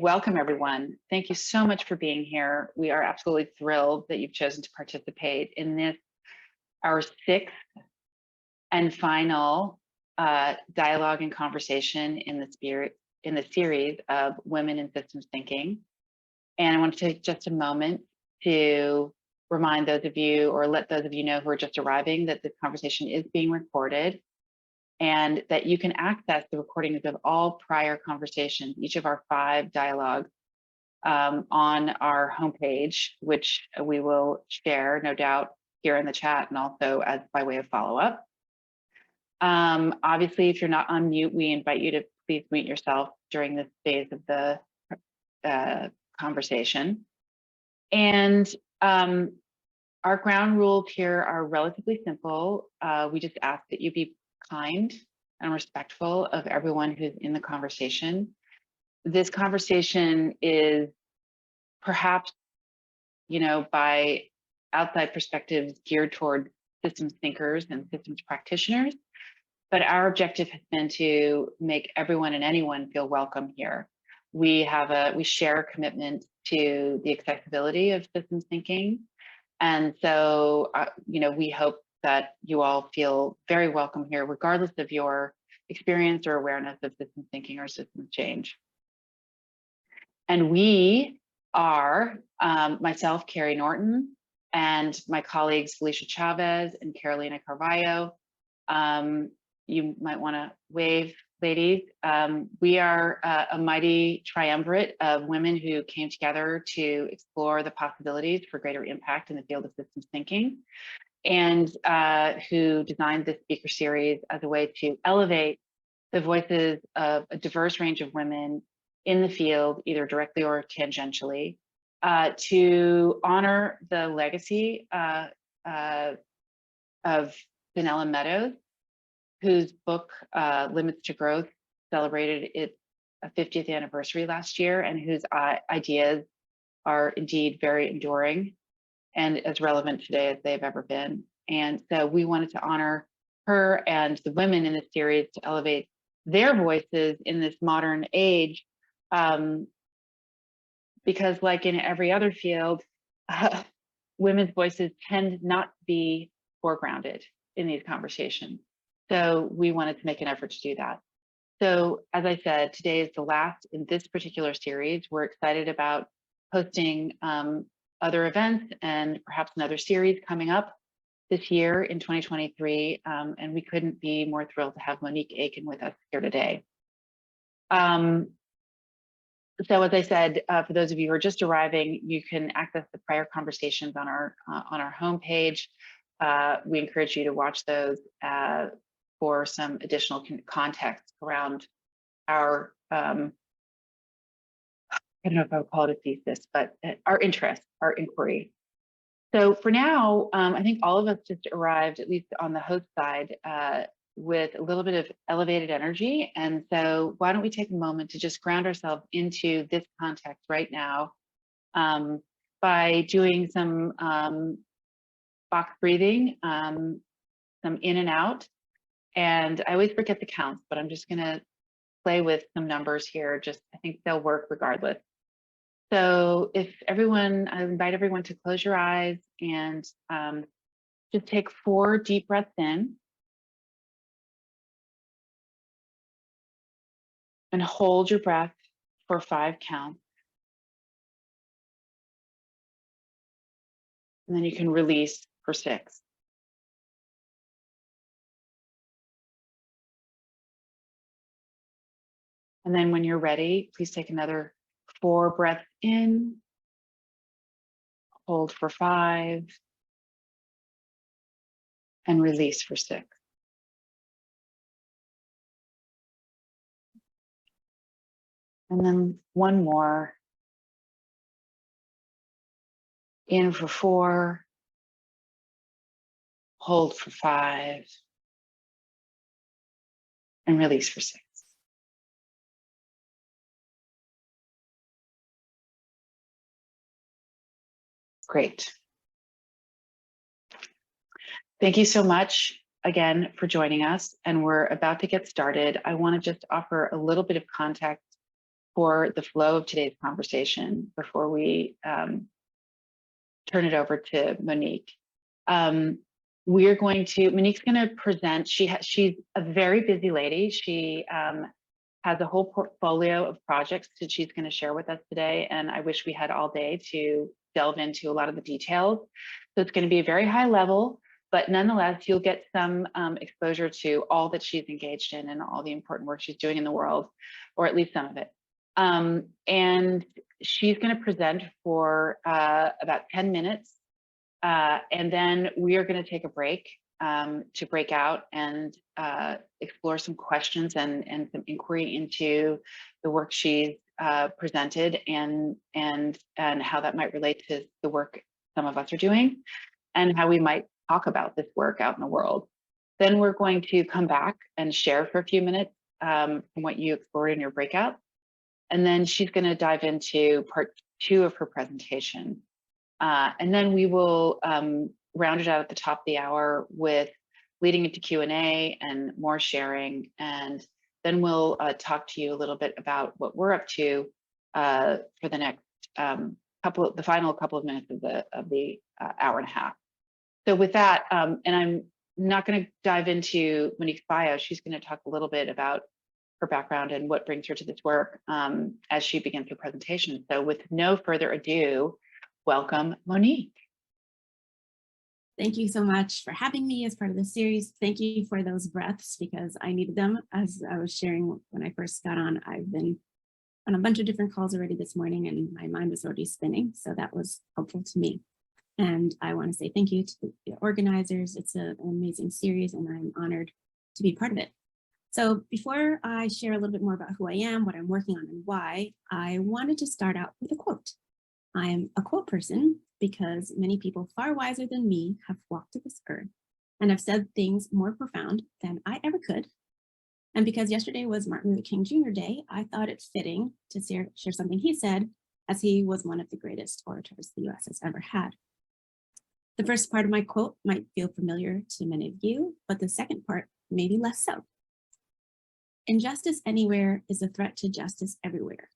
Welcome, everyone. Thank you so much for being here. We are absolutely thrilled that you've chosen to participate in this, our sixth and final dialogue and conversation in the series of Women in Systems Thinking. And I want to take just a moment to remind those of you, or let those of you know who are just arriving, that this conversation is being recorded, and that you can access the recordings of all prior conversations, each of our 5 dialogues, on our homepage, which we will share, no doubt, here in the chat and also as by way of follow-up. Obviously, if you're not on mute, we invite you to please mute yourself during this phase of the conversation. And our ground rules here are relatively simple. We just ask that you be kind and respectful of everyone who's in the conversation. This conversation is perhaps, by outside perspectives, geared toward systems thinkers and systems practitioners, but our objective has been to make everyone and anyone feel welcome here. We share a commitment to the accessibility of systems thinking, and so we hope that you all feel very welcome here, regardless of your experience or awareness of systems thinking or systems change. And we are myself, Carrie Norton, and my colleagues Felicia Chavez and Carolina Carvalho. You might want to wave, ladies. We are a mighty triumvirate of women who came together to explore the possibilities for greater impact in the field of systems thinking, and who designed this speaker series as a way to elevate the voices of a diverse range of women in the field, either directly or tangentially, to honor the legacy of Donella Meadows, whose book, Limits to Growth, celebrated its 50th anniversary last year, and whose ideas are indeed very enduring and as relevant today as they've ever been. And so we wanted to honor her and the women in this series to elevate their voices in this modern age, because like in every other field, women's voices tend not to be foregrounded in these conversations. So we wanted to make an effort to do that. So as I said, today is the last in this particular series. We're excited about hosting other events and perhaps another series coming up this year in 2023. And we couldn't be more thrilled to have Monique Aiken with us here today. So as I said, for those of you who are just arriving, you can access the prior conversations on our homepage. We encourage you to watch those for some additional context around our, I don't know if I would call it a thesis, but our interest, our inquiry. So for now, I think all of us just arrived, at least on the host side, with a little bit of elevated energy. And so why don't we take a moment to just ground ourselves into this context right now, by doing some box breathing, some in and out. And I always forget the counts, but I'm just gonna play with some numbers here. I think they'll work regardless. So I invite everyone to close your eyes and just take 4 deep breaths in. And hold your breath for 5 counts. And then you can release for 6. And then when you're ready, please take another 4 breaths in, hold for 5, and release for 6. And then 1 more. In for 4, hold for 5, and release for 6. Great. Thank you so much again for joining us, and we're about to get started. I want to just offer a little bit of context for the flow of today's conversation before we turn it over to Monique. Monique's going to present. She's a very busy lady. She has a whole portfolio of projects that she's going to share with us today. And I wish we had all day to delve into a lot of the details. So it's going to be a very high level, but nonetheless, you'll get some exposure to all that she's engaged in and all the important work she's doing in the world, or at least some of it. And she's going to present for about 10 minutes. And then we are going to take a break to break out and explore some questions and some inquiry into the work she's presented and how that might relate to the work some of us are doing and how we might talk about this work out in the world. Then we're going to come back and share for a few minutes from what you explored in your breakout. And then she's going to dive into part 2 of her presentation. And then we will round it out at the top of the hour with leading into Q&A and more sharing. And then we'll talk to you a little bit about what we're up to for the next the final couple of minutes of the hour and a half. So with that, and I'm not going to dive into Monique's bio. She's going to talk a little bit about her background and what brings her to this work as she begins her presentation. So with no further ado, welcome, Monique. Thank you so much for having me as part of the series. Thank you for those breaths because I needed them. As I was sharing when I first got on, I've been on a bunch of different calls already this morning and my mind was already spinning. So that was helpful to me. And I want to say thank you to the organizers. It's an amazing series and I'm honored to be part of it. So before I share a little bit more about who I am, what I'm working on and why, I wanted to start out with a quote. I am a quote person because many people far wiser than me have walked to this earth and have said things more profound than I ever could. And because yesterday was Martin Luther King Jr. Day, I thought it fitting to share something he said, as he was one of the greatest orators the US has ever had. The first part of my quote might feel familiar to many of you, but the second part maybe less so. Injustice anywhere is a threat to justice everywhere.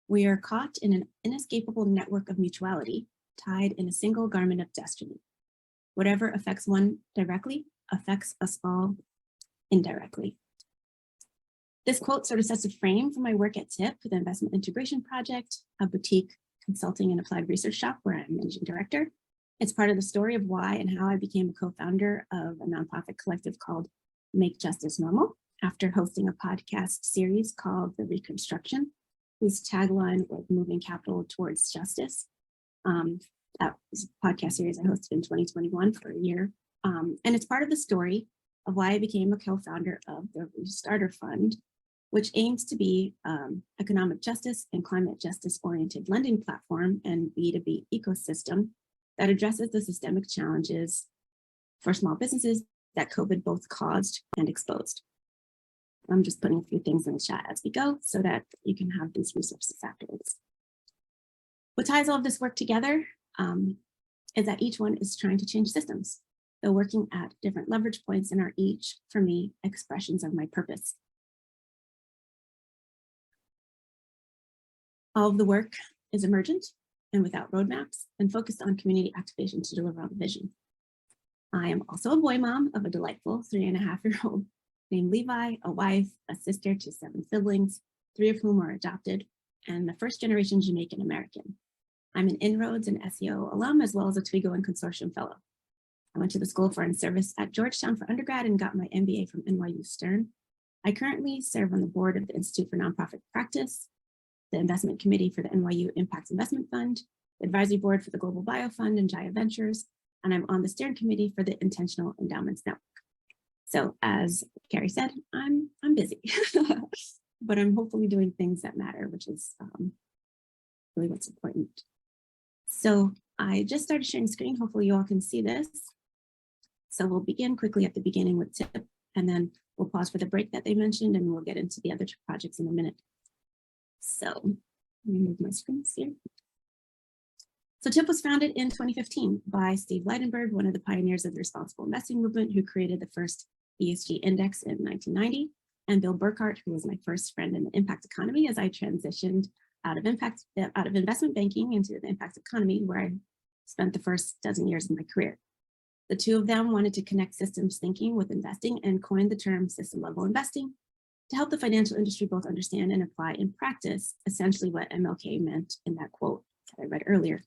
We are caught in an inescapable network of mutuality, tied in a single garment of destiny. Whatever affects one directly affects us all indirectly. This quote sort of sets a frame for my work at TIIP, the Investment Integration Project, a boutique consulting and applied research shop where I'm managing director. It's part of the story of why and how I became a co-founder of a nonprofit collective called Make Justice Normal, after hosting a podcast series called The Reconstruction, whose tagline was moving capital towards justice. That was a podcast series I hosted in 2021 for a year. And it's part of the story of why I became a co-founder of the Restarter Fund, which aims to be economic justice and climate justice oriented lending platform and B2B ecosystem that addresses the systemic challenges for small businesses that COVID both caused and exposed. I'm just putting a few things in the chat as we go so that you can have these resources afterwards. What ties all of this work together is that each one is trying to change systems. Though working at different leverage points and are each, for me, expressions of my purpose. All of the work is emergent and without roadmaps and focused on community activation to deliver on the vision. I am also a boy mom of a delightful 3.5-year-old named Levi, a wife, a sister to 7 siblings, 3 of whom are adopted, and the first generation Jamaican American. I'm an Inroads and SEO alum, as well as a Twigo and Consortium Fellow. I went to the School of Foreign Service at Georgetown for undergrad and got my MBA from NYU Stern. I currently serve on the board of the Institute for Nonprofit Practice, the investment committee for the NYU Impact Investment Fund, the advisory board for the Global Bio Fund and Jaya Ventures, and I'm on the steering committee for the Intentional Endowments Network. So as Carrie said, I'm busy, but I'm hopefully doing things that matter, which is really what's important. So I just started sharing screen. Hopefully you all can see this. So we'll begin quickly at the beginning with TIIP, and then we'll pause for the break that they mentioned, and we'll get into the other 2 projects in a minute. So let me move my screens here. So TIIP was founded in 2015 by Steve Leidenberg, one of the pioneers of the responsible investing movement, who created the first ESG index in 1990. and Bill Burkhart, who was my first friend in the impact economy as I transitioned out of investment banking into the impact economy, where I spent the first dozen years of my career. The two of them wanted to connect systems thinking with investing and coined the term system level investing to help the financial industry both understand and apply in practice essentially what MLK meant in that quote that I read earlier.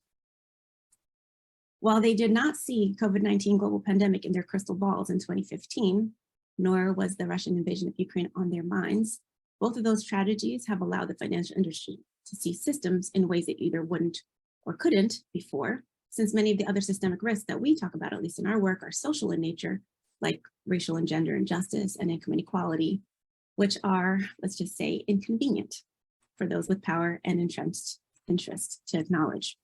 While they did not see COVID-19 global pandemic in their crystal balls in 2015, nor was the Russian invasion of Ukraine on their minds, both of those tragedies have allowed the financial industry to see systems in ways it either wouldn't or couldn't before, since many of the other systemic risks that we talk about, at least in our work, are social in nature, like racial and gender injustice and income inequality, which are, let's just say, inconvenient for those with power and entrenched interest to acknowledge.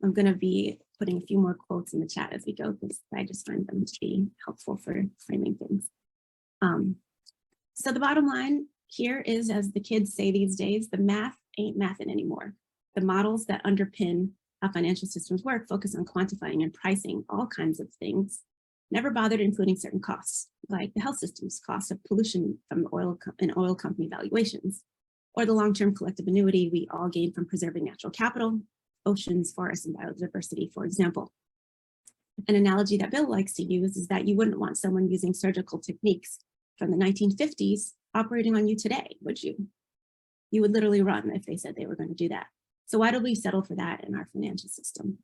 I'm going to be putting a few more quotes in the chat as we go, because I just find them to be helpful for framing things. So the bottom line here is, as the kids say these days, the math ain't mathin' anymore. The models that underpin how financial systems work focus on quantifying and pricing all kinds of things, never bothered including certain costs, like the health system's cost of pollution from oil company valuations, or the long-term collective annuity we all gain from preserving natural capital, oceans, forests, and biodiversity, for example. An analogy that Bill likes to use is that you wouldn't want someone using surgical techniques from the 1950s operating on you today, would you? You would literally run if they said they were going to do that. So why do we settle for that in our financial system?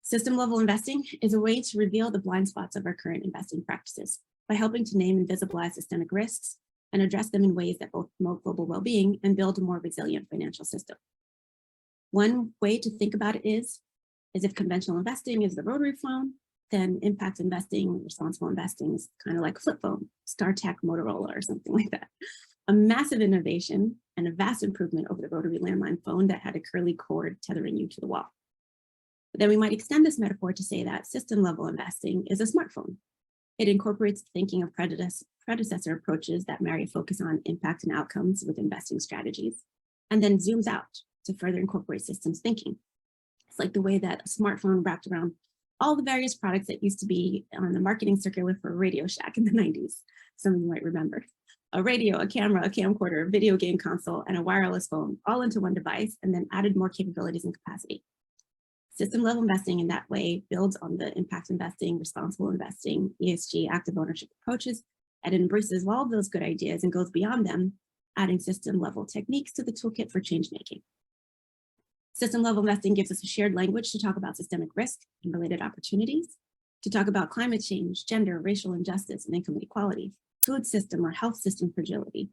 System level investing is a way to reveal the blind spots of our current investing practices by helping to name and visibilize systemic risks and address them in ways that both promote global well-being and build a more resilient financial system. One way to think about it is if conventional investing is the rotary phone, then impact investing, responsible investing is kind of like a flip phone, StarTech, Motorola, or something like that. A massive innovation and a vast improvement over the rotary landline phone that had a curly cord tethering you to the wall. But then we might extend this metaphor to say that system level investing is a smartphone. It incorporates the thinking of predecessor approaches that marry focus on impact and outcomes with investing strategies, and then zooms out to further incorporate systems thinking. It's like the way that a smartphone wrapped around all the various products that used to be on the marketing circular for Radio Shack in the 90s. Some of you might remember. A radio, a camera, a camcorder, a video game console, and a wireless phone all into one device, and then added more capabilities and capacity. System level investing in that way builds on the impact investing, responsible investing, ESG, active ownership approaches, and it embraces all of those good ideas and goes beyond them, adding system level techniques to the toolkit for change making. System level investing gives us a shared language to talk about systemic risk and related opportunities, to talk about climate change, gender, racial injustice, and income inequality, food system or health system fragility,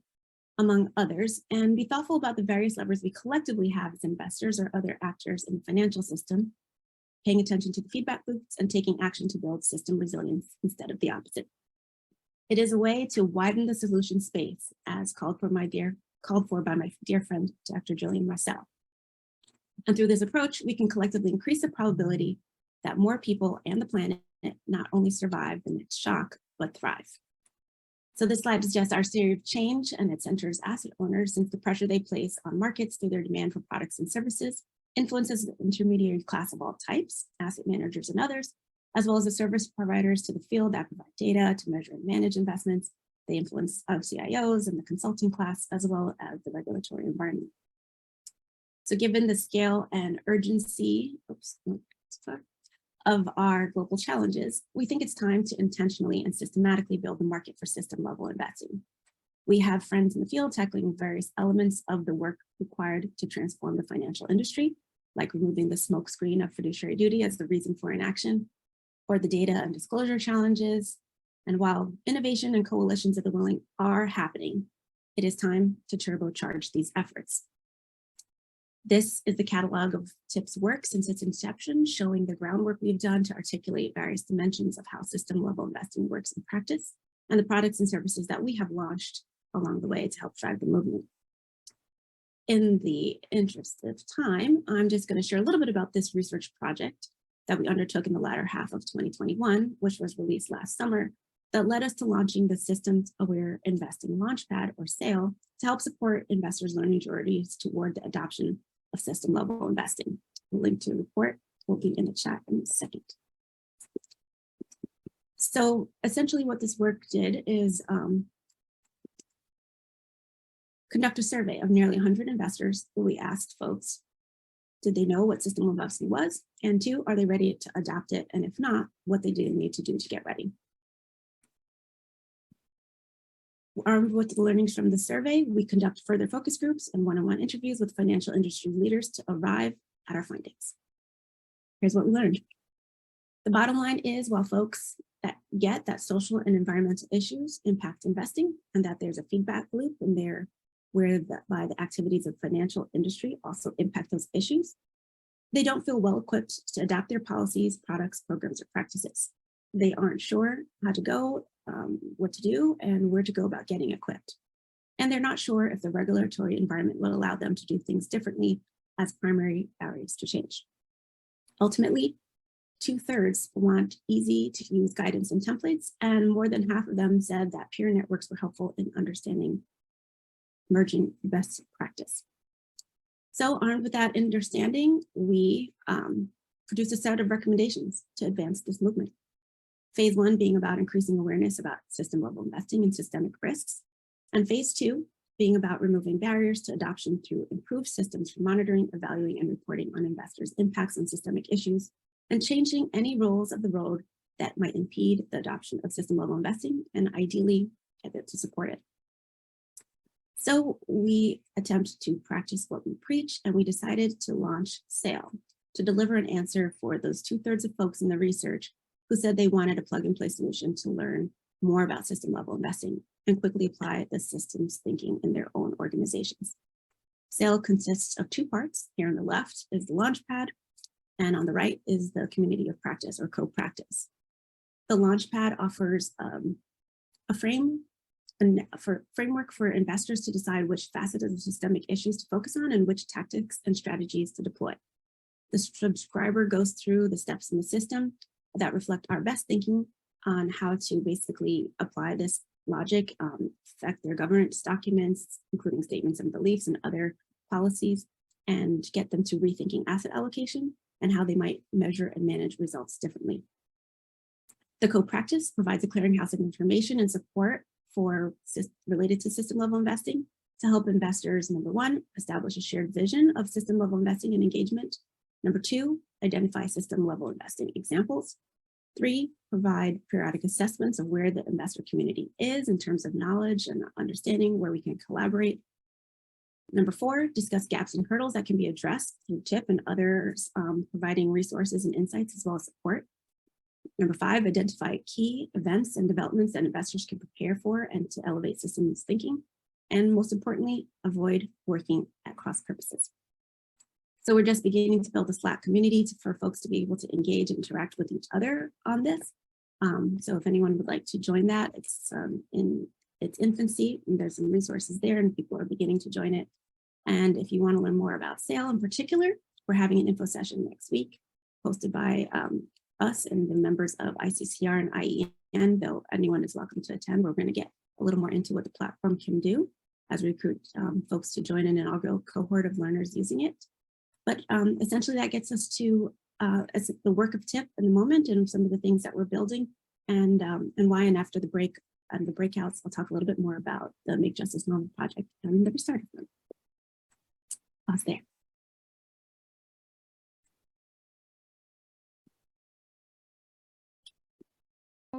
among others, and be thoughtful about the various levers we collectively have as investors or other actors in the financial system, paying attention to the feedback loops and taking action to build system resilience instead of the opposite. It is a way to widen the solution space, as called for by my dear friend, Dr. Jillian Russell. And through this approach, we can collectively increase the probability that more people and the planet not only survive the next shock, but thrive. So this slide is just our theory of change, and it centers asset owners, since the pressure they place on markets through their demand for products and services influences the intermediary class of all types, asset managers and others, as well as the service providers to the field that provide data to measure and manage investments. They influence CIOs and the consulting class, as well as the regulatory environment. So given the scale and urgency of our global challenges, we think it's time to intentionally and systematically build the market for system level investing. We have friends in the field tackling various elements of the work required to transform the financial industry, like removing the smokescreen of fiduciary duty as the reason for inaction, or the data and disclosure challenges. And while innovation and coalitions of the willing are happening, it is time to turbocharge these efforts. This is the catalog of TIIP's work since its inception, showing the groundwork we've done to articulate various dimensions of how system level investing works in practice, and the products and services that we have launched along the way to help drive the movement. In the interest of time, I'm just going to share a little bit about this research project that we undertook in the latter half of 2021, which was released last summer, that led us to launching the Systems Aware Investing Launchpad, or SAIL, to help support investors' learning journeys toward the adoption of system level investing. The link to the report will be in the chat in a second. So essentially what this work did is conduct a survey of nearly 100 investors where we asked folks, did they know what system investing was? And 2, are they ready to adopt it? And if not, what they do need to do to get ready. Armed with the learnings from the survey, we conduct further focus groups and one-on-one interviews with financial industry leaders to arrive at our findings. Here's what we learned. The bottom line is, while folks that get that social and environmental issues impact investing, and that there's a feedback loop in there whereby the activities of financial industry also impact those issues, they don't feel well equipped to adapt their policies, products, programs, or practices. They aren't sure how to go, what to do, and where to go about getting equipped. And they're not sure if the regulatory environment will allow them to do things differently as primary barriers to change. Ultimately, 2/3 want easy to use guidance and templates, and more than half of them said that peer networks were helpful in understanding emerging best practice. So armed with that understanding, we produced a set of recommendations to advance this movement. Phase 1 being about increasing awareness about system level investing and systemic risks. And phase 2 being about removing barriers to adoption through improved systems for monitoring, evaluating, and reporting on investors' impacts on systemic issues, and changing any rules of the road that might impede the adoption of system level investing, and ideally get it to support it. So we attempt to practice what we preach, and we decided to launch SAIL to deliver an answer for those 2/3 of folks in the research who said they wanted a plug-and-play solution to learn more about system level investing and quickly apply the systems thinking in their own organizations. SAIL consists of 2 parts. Here on the left is the Launchpad, and on the right is the community of practice or co-practice. The Launchpad offers a framework for investors to decide which facets of the systemic issues to focus on and which tactics and strategies to deploy. The subscriber goes through the steps in the system that reflect our best thinking on how to basically apply this logic, affect their governance documents, including statements and beliefs and other policies, and get them to rethinking asset allocation and how they might measure and manage results differently. The co-practice provides a clearinghouse of information and support related to system level investing to help investors, number 1, establish a shared vision of system level investing and engagement. Number 2, identify system level investing examples. 3, provide periodic assessments of where the investor community is in terms of knowledge and understanding where we can collaborate. Number 4, discuss gaps and hurdles that can be addressed through TIIP and others, providing resources and insights as well as support. Number 5, identify key events and developments that investors can prepare for and to elevate systems thinking. And most importantly, avoid working at cross purposes. So we're just beginning to build a Slack community for folks to be able to engage and interact with each other on this. So if anyone would like to join that, it's in its infancy, and there's some resources there and people are beginning to join it. And if you want to learn more about SAIL in particular, we're having an info session next week hosted by us and the members of ICCR and IEN. Anyone is welcome to attend. We're going to get a little more into what the platform can do as we recruit folks to join an inaugural cohort of learners using it. But essentially that gets us to the work of TIIP in the moment and some of the things that we're building and why. And after the break and the breakouts, I'll talk a little bit more about the Make Justice Normal project and the restart of them. Pause there.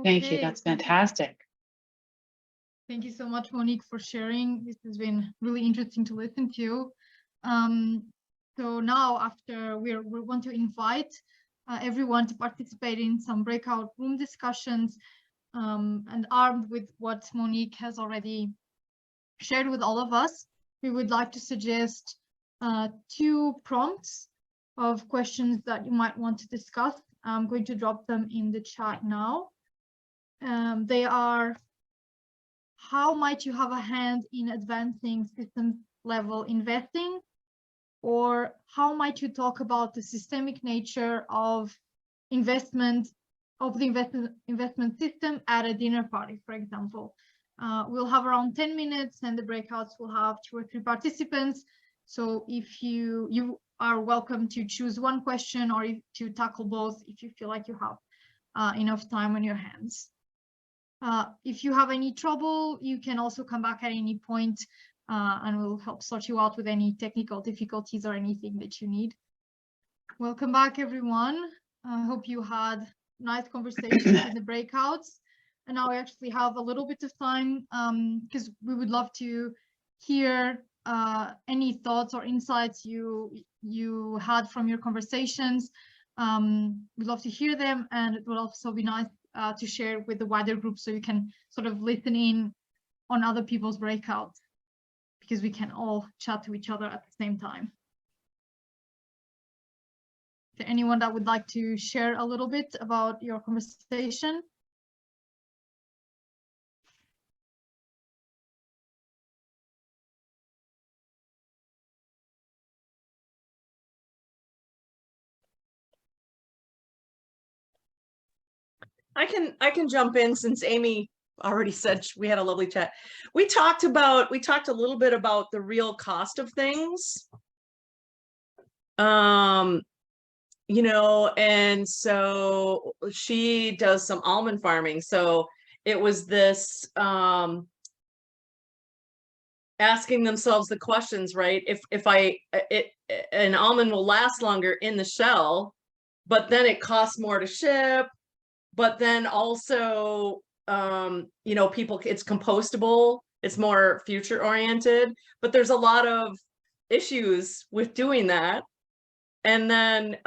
Thank you. That's fantastic. Thank you so much, Monique, for sharing. This has been really interesting to listen to. So now, after we want to invite everyone to participate in some breakout room discussions, and armed with what Monique has already shared with all of us, we would like to suggest 2 prompts of questions that you might want to discuss. I'm going to drop them in the chat now. They are: how might you have a hand in advancing system level investing? Or how might you talk about the systemic nature of investment, of the investment system at a dinner party, for example? We'll have around 10 minutes and the breakouts will have 2 or 3 participants. So if you are welcome to choose one question or to tackle both if you feel like you have enough time on your hands. If you have any trouble, you can also come back at any point and we'll help sort you out with any technical difficulties or anything that you need. Welcome back, everyone. I hope you had nice conversations in the breakouts. And now we actually have a little bit of time because we would love to hear any thoughts or insights you had from your conversations. We'd love to hear them, and it will also be nice to share with the wider group so you can sort of listen in on other people's breakouts, because we can all chat to each other at the same time. Is there anyone that would like to share a little bit about your conversation? I can jump in since Amy already said we had a lovely chat. We talked a little bit about the real cost of things. You know, and so she does some almond farming. So it was this asking themselves the questions, right? If an almond will last longer in the shell, but then it costs more to ship. But then also, you know, it's compostable, it's more future oriented, but there's a lot of issues with doing that. And then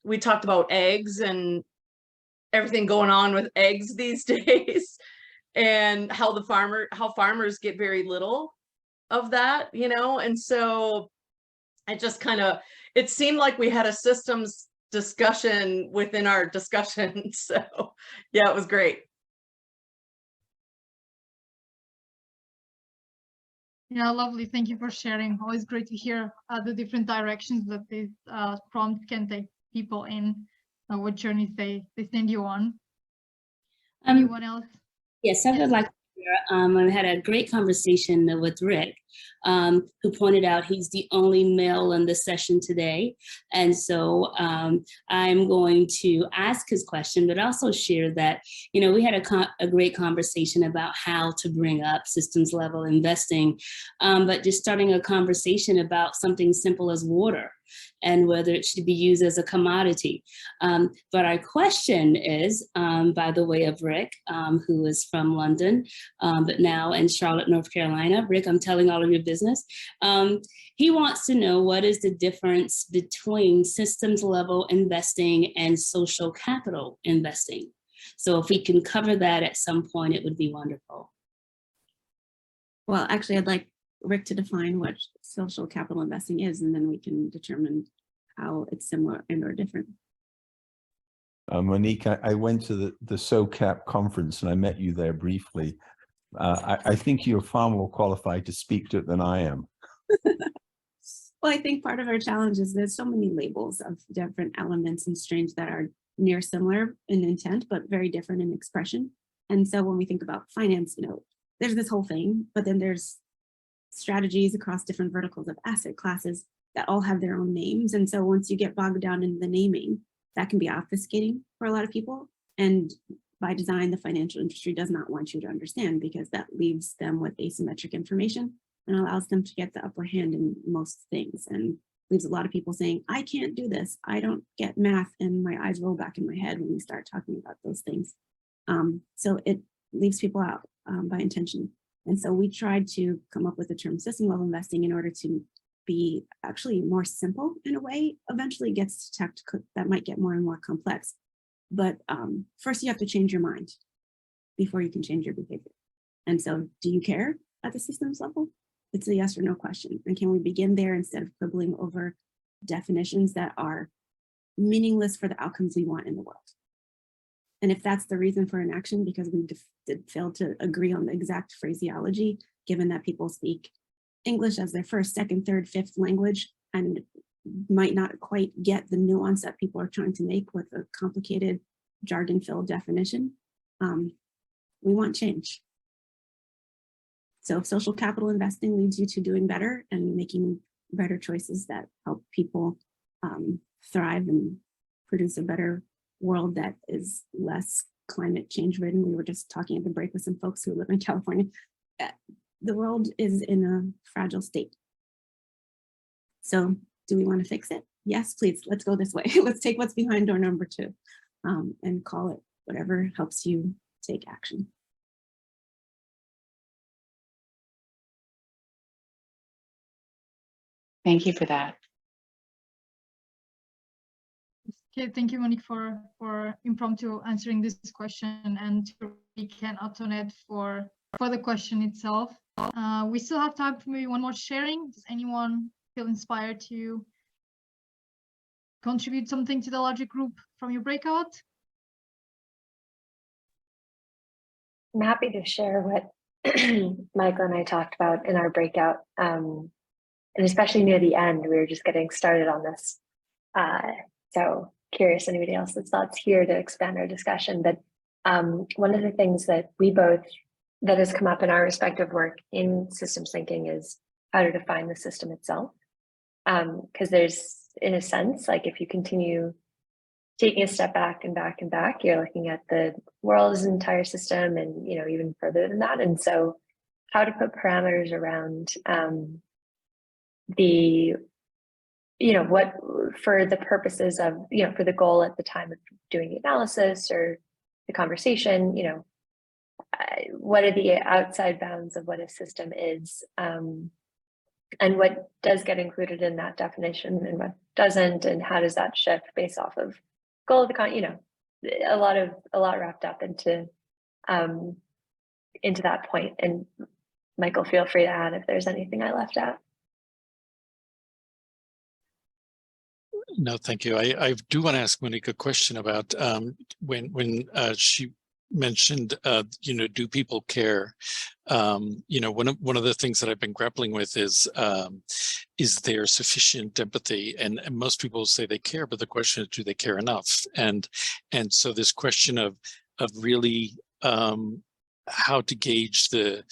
we talked about eggs and everything going on with eggs these days, and how farmers get very little of that, you know. And so it just it seemed like we had a systems discussion within our discussion. So yeah, it was great. Yeah, lovely. Thank you for sharing. Always great to hear the different directions that these prompts can take people in, what journeys they send you on. Anyone else? Yes, I would like to share. I had a great conversation with Rick, who pointed out he's the only male in the session today. And so I'm going to ask his question, but also share that, you know, we had a great conversation about how to bring up systems level investing, but just starting a conversation about something simple as water and whether it should be used as a commodity. But our question is, by the way of Rick, who is from London, but now in Charlotte, North Carolina. Rick, I'm telling all of your business. He wants to know, what is the difference between systems level investing and social capital investing? So if we can cover that at some point, it would be wonderful. Well, actually, I'd like Rick to define what social capital investing is, and then we can determine how it's similar and or different. Monique, I went to the SOCAP conference and I met you there briefly. I think you're far more qualified to speak to it than I am. Well, I think part of our challenge is there's so many labels of different elements and streams that are near similar in intent, but very different in expression. And so when we think about finance, you know, there's this whole thing, but then there's strategies across different verticals of asset classes that all have their own names. And so once you get bogged down in the naming, that can be obfuscating for a lot of people. And by design, the financial industry does not want you to understand, because that leaves them with asymmetric information and allows them to get the upper hand in most things, and leaves a lot of people saying, I can't do this. I don't get math, and my eyes roll back in my head when we start talking about those things. So it leaves people out by intention. And so we tried to come up with the term system level investing in order to be actually more simple in a way. Eventually gets to tech that might get more and more complex. But first you have to change your mind before you can change your behavior. And so do you care at the systems level? It's a yes or no question. And can we begin there instead of quibbling over definitions that are meaningless for the outcomes we want in the world? And if that's the reason for inaction, because we failed to agree on the exact phraseology, given that people speak English as their first, second, third, fifth language, and might not quite get the nuance that people are trying to make with a complicated jargon-filled definition, we want change. So if social capital investing leads you to doing better and making better choices that help people thrive and produce a better world that is less climate change ridden. We were just talking at the break with some folks who live in California. The world is in a fragile state. So do we want to fix it? Yes, please. Let's go this way. Let's take what's behind door number 2 and call it whatever helps you take action. Thank you for that. Okay, thank you, Monique, for impromptu answering this question, and to Ken Antoinette for the question itself. We still have time for maybe one more sharing. Does anyone feel inspired to contribute something to the larger group from your breakout? I'm happy to share what Michael and I talked about in our breakout. And especially near the end, we were just getting started on this. So curious anybody else's thoughts here to expand our discussion. But one of the things that that has come up in our respective work in systems thinking is how to define the system itself. Because there's, in a sense, like if you continue taking a step back and back and back, you're looking at the world as an entire system, and even further than that. And so how to put parameters around what for the purposes of, for the goal at the time of doing the analysis or the conversation, what are the outside bounds of what a system is, and what does get included in that definition and what doesn't, and how does that shift based off of goal of the a lot wrapped up into that point. And Michael, feel free to add if there's anything I left out. No, thank you. I do want to ask Monique a question about when she mentioned, do people care? One of the things that I've been grappling with is there sufficient empathy? And most people say they care, but the question is, do they care enough? And so this question of really how to gauge the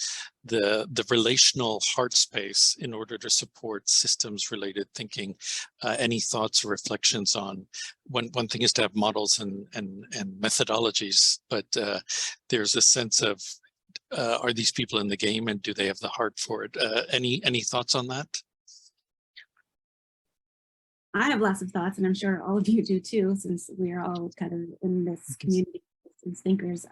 relational heart space in order to support systems related thinking. Any thoughts or reflections on one thing is to have models and methodologies, but there's a sense of are these people in the game and do they have the heart for it? Any thoughts on that? I have lots of thoughts, and I'm sure all of you do too, since we are all kind of in this community of systems thinkers.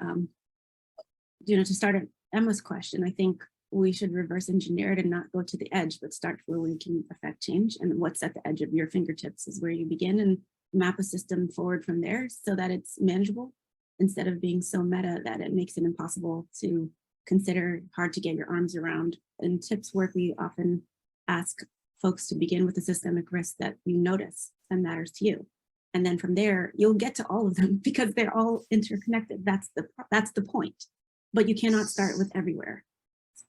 To start at Emma's question, I think we should reverse engineer it and not go to the edge, but start where we can affect change. And what's at the edge of your fingertips is where you begin, and map a system forward from there so that it's manageable, instead of being so meta that it makes it impossible to consider, hard to get your arms around. In TIIP's work, we often ask folks to begin with a systemic risk that you notice and matters to you. And then from there, you'll get to all of them because they're all interconnected. That's the point. But you cannot start with everywhere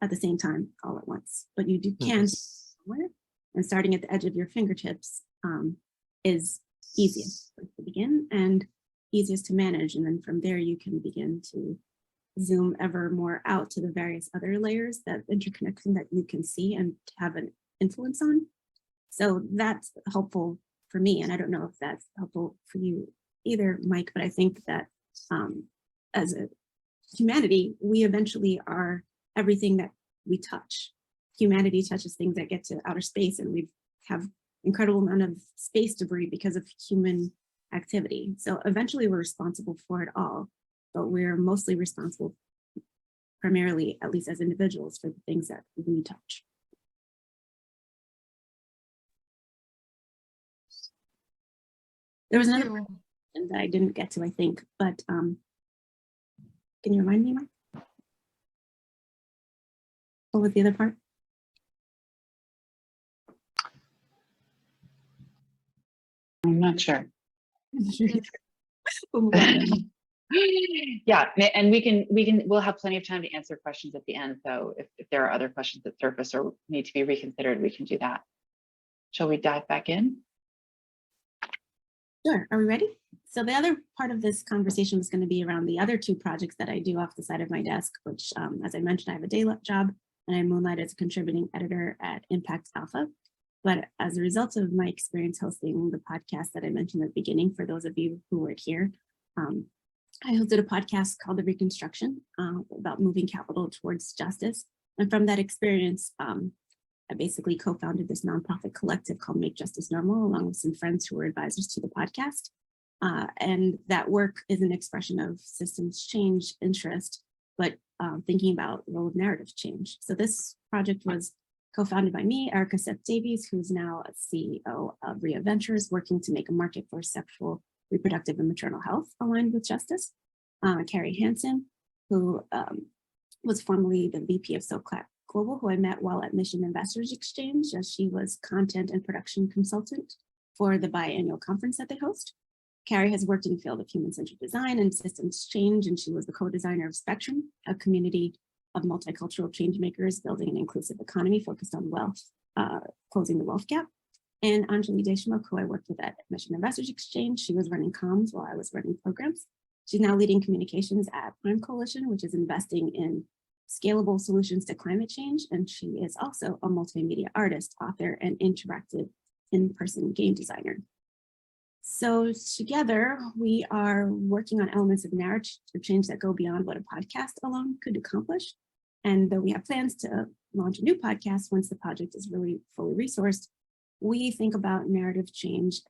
at the same time all at once. But you can start somewhere, and starting at the edge of your fingertips is easiest to begin and easiest to manage. And then from there, you can begin to zoom ever more out to the various other layers, that interconnection that you can see and have an influence on. So that's helpful for me. And I don't know if that's helpful for you either, Mike, but I think that as a humanity, we eventually are everything that we touch. Humanity touches things that get to outer space, and we have incredible amount of space debris because of human activity. So eventually we're responsible for it all, but we're mostly responsible primarily, at least as individuals, for the things that we touch. There was another question that I didn't get to, I think, but can you remind me, Mike? What was the other part? I'm not sure. Yeah, and we'll have plenty of time to answer questions at the end. So if there are other questions that surface or need to be reconsidered, we can do that. Shall we dive back in? Sure, are we ready? So the other part of this conversation is going to be around the other two projects that I do off the side of my desk, which, as I mentioned, I have a day job and I moonlight as a contributing editor at ImpactAlpha. But as a result of my experience hosting the podcast that I mentioned at the beginning, for those of you who weren't here, I hosted a podcast called The Reconstruction about moving capital towards justice. And from that experience, I basically co-founded this nonprofit collective called Make Justice Normal, along with some friends who were advisors to the podcast. And that work is an expression of systems change interest, but thinking about the role of narrative change. So this project was co-founded by me, Erica Seth Davies, who's now a CEO of Ria Ventures, working to make a market for sexual, reproductive, and maternal health aligned with justice. Carrie Hansen, who was formerly the VP of SoClap Global, who I met while at Mission Investors Exchange, as she was content and production consultant for the biannual conference that they host. Carrie has worked in the field of human-centered design and systems change, and she was the co-designer of Spectrum, a community of multicultural change makers building an inclusive economy focused on wealth, closing the wealth gap. And Anjali Deshmukh, who I worked with at Mission Investors Exchange, she was running comms while I was running programs. She's now leading communications at Prime Coalition, which is investing in scalable solutions to climate change. And she is also a multimedia artist, author, and interactive in-person game designer. So together, we are working on elements of narrative change that go beyond what a podcast alone could accomplish. And though we have plans to launch a new podcast once the project is really fully resourced, we think about narrative change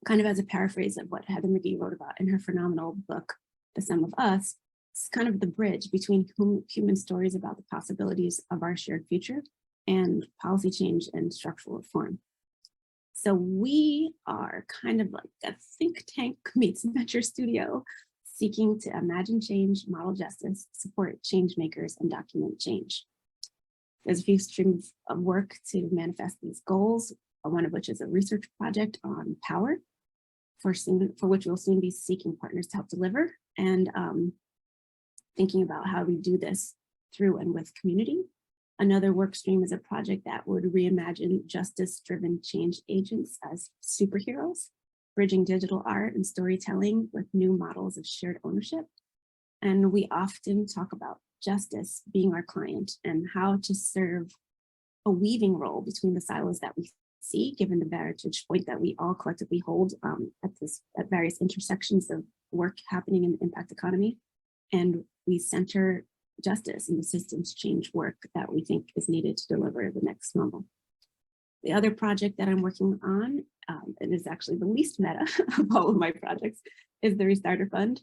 kind of as a paraphrase of what Heather McGee wrote about in her phenomenal book, The Sum of Us. It's kind of the bridge between human stories about the possibilities of our shared future and policy change and structural reform. So we are kind of like a think tank meets venture studio, seeking to imagine change, model justice, support change makers, and document change. There's a few streams of work to manifest these goals, one of which is a research project on power, for which we'll soon be seeking partners to help deliver, and thinking about how we do this through and with community. Another work stream is a project that would reimagine justice-driven change agents as superheroes, bridging digital art and storytelling with new models of shared ownership. And we often talk about justice being our client and how to serve a weaving role between the silos that we see, given the vantage point that we all collectively hold at various intersections of work happening in the impact economy. And we center justice and the systems change work that we think is needed to deliver the next normal. The other project that I'm working on, and is actually the least meta of all of my projects, is the Restarter Fund.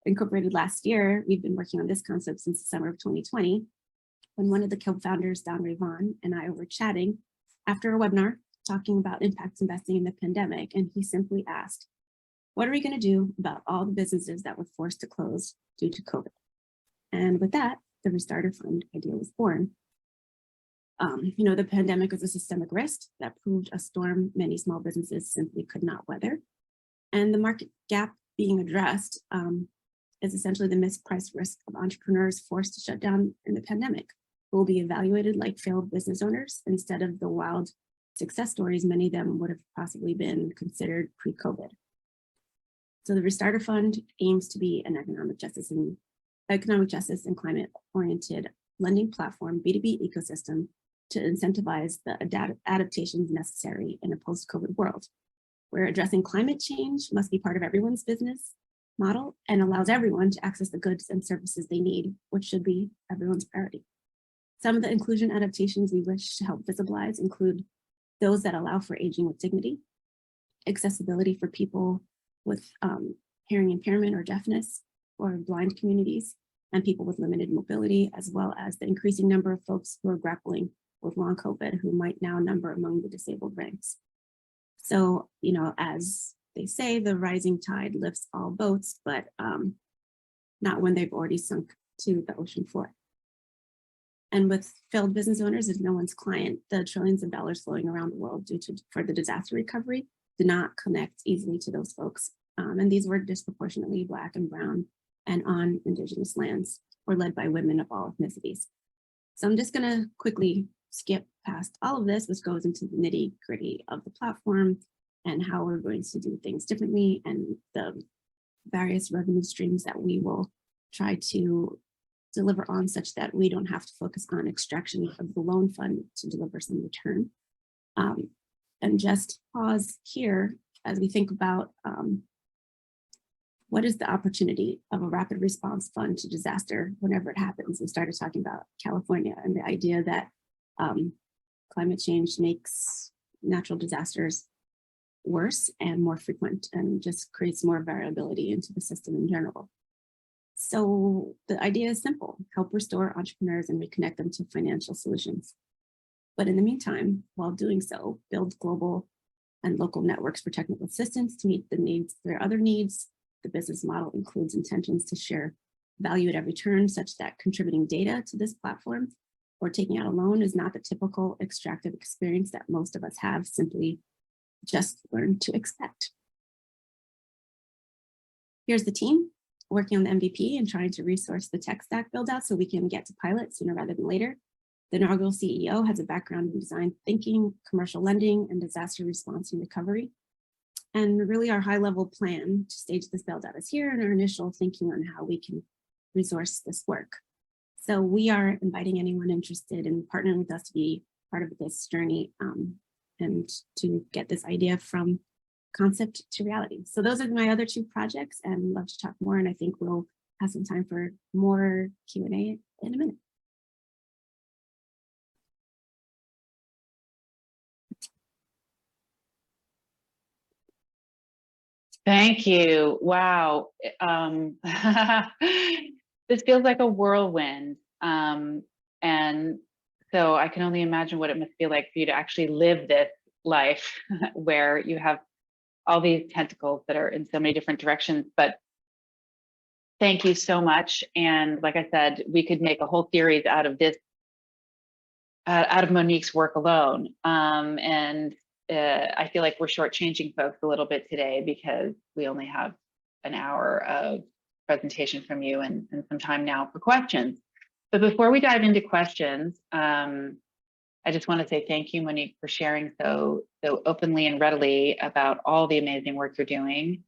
Incorporated last year, we've been working on this concept since the summer of 2020, when one of the co-founders, Don Rayvon, and I were chatting after a webinar talking about impact investing in the pandemic, and he simply asked, what are we going to do about all the businesses that were forced to close due to COVID? And with that, the Restarter Fund idea was born. The pandemic was a systemic risk that proved a storm many small businesses simply could not weather. And the market gap being addressed is essentially the mispriced risk of entrepreneurs forced to shut down in the pandemic, who will be evaluated like failed business owners instead of the wild success stories many of them would have possibly been considered pre-COVID. So the Restarter Fund aims to be an economic justice and climate-oriented lending platform, B2B ecosystem to incentivize the adaptations necessary in a post-COVID world, where addressing climate change must be part of everyone's business model and allows everyone to access the goods and services they need, which should be everyone's priority. Some of the inclusion adaptations we wish to help visibilize include those that allow for aging with dignity, accessibility for people with hearing impairment or deafness, or blind communities, and people with limited mobility, as well as the increasing number of folks who are grappling with long COVID who might now number among the disabled ranks. So, as they say, the rising tide lifts all boats, but not when they've already sunk to the ocean floor. And with failed business owners as no one's client, the trillions of dollars flowing around the world for the disaster recovery did not connect easily to those folks. And these were disproportionately Black and Brown and on Indigenous lands, or led by women of all ethnicities. So I'm just gonna quickly skip past all of this, which goes into the nitty gritty of the platform and how we're going to do things differently and the various revenue streams that we will try to deliver on, such that we don't have to focus on extraction of the loan fund to deliver some return. And just pause here as we think about what is the opportunity of a rapid response fund to disaster whenever it happens? We started talking about California and the idea that climate change makes natural disasters worse and more frequent and just creates more variability into the system in general. So the idea is simple: help restore entrepreneurs and reconnect them to financial solutions. But in the meantime, while doing so, build global and local networks for technical assistance to meet the needs, their other needs. The business model includes intentions to share value at every turn, such that contributing data to this platform or taking out a loan is not the typical extractive experience that most of us have simply just learned to expect. Here's the team working on the MVP and trying to resource the tech stack build out so we can get to pilot sooner rather than later. The inaugural CEO has a background in design thinking, commercial lending, and disaster response and recovery. And really our high-level plan to stage this build out is here, and our initial thinking on how we can resource this work. So we are inviting anyone interested in partnering with us to be part of this journey and to get this idea from concept to reality. So those are my other two projects, and I'd love to talk more. And I think we'll have some time for more Q&A in a minute. Thank you. Wow. This feels like a whirlwind. And so I can only imagine what it must feel like for you to actually live this life where you have all these tentacles that are in so many different directions. But thank you so much. And like I said, we could make a whole series out of this, out of Monique's work alone. I feel like we're shortchanging folks a little bit today because we only have an hour of presentation from you and some time now for questions. But before we dive into questions, I just want to say thank you, Monique, for sharing so openly and readily about all the amazing work you're doing.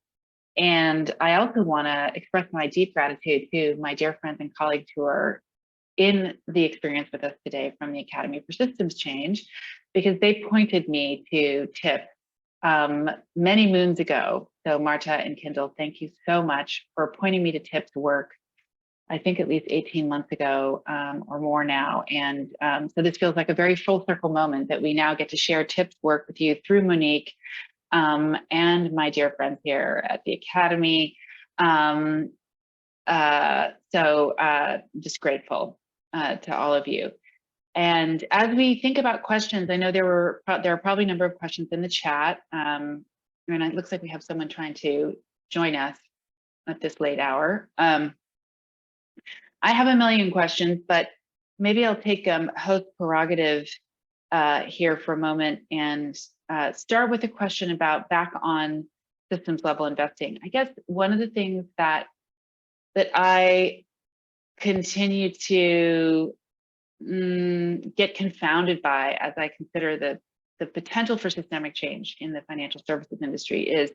And I also want to express my deep gratitude to my dear friends and colleagues who are in the experience with us today from the Academy for Systems Change, because they pointed me to TIIP many moons ago. So Marta and Kendall, thank you so much for pointing me to TIIP's work, I think at least 18 months ago or more now. And so this feels like a very full circle moment that we now get to share TIIP's work with you through Monique and my dear friends here at the Academy. Just grateful to all of you. And as we think about questions, I know there are probably a number of questions in the chat. And it looks like we have someone trying to join us at this late hour. I have a million questions, but maybe I'll take host prerogative here for a moment and start with a question about back on systems level investing. I guess one of the things that I continue to get confounded by as I consider the potential for systemic change in the financial services industry is,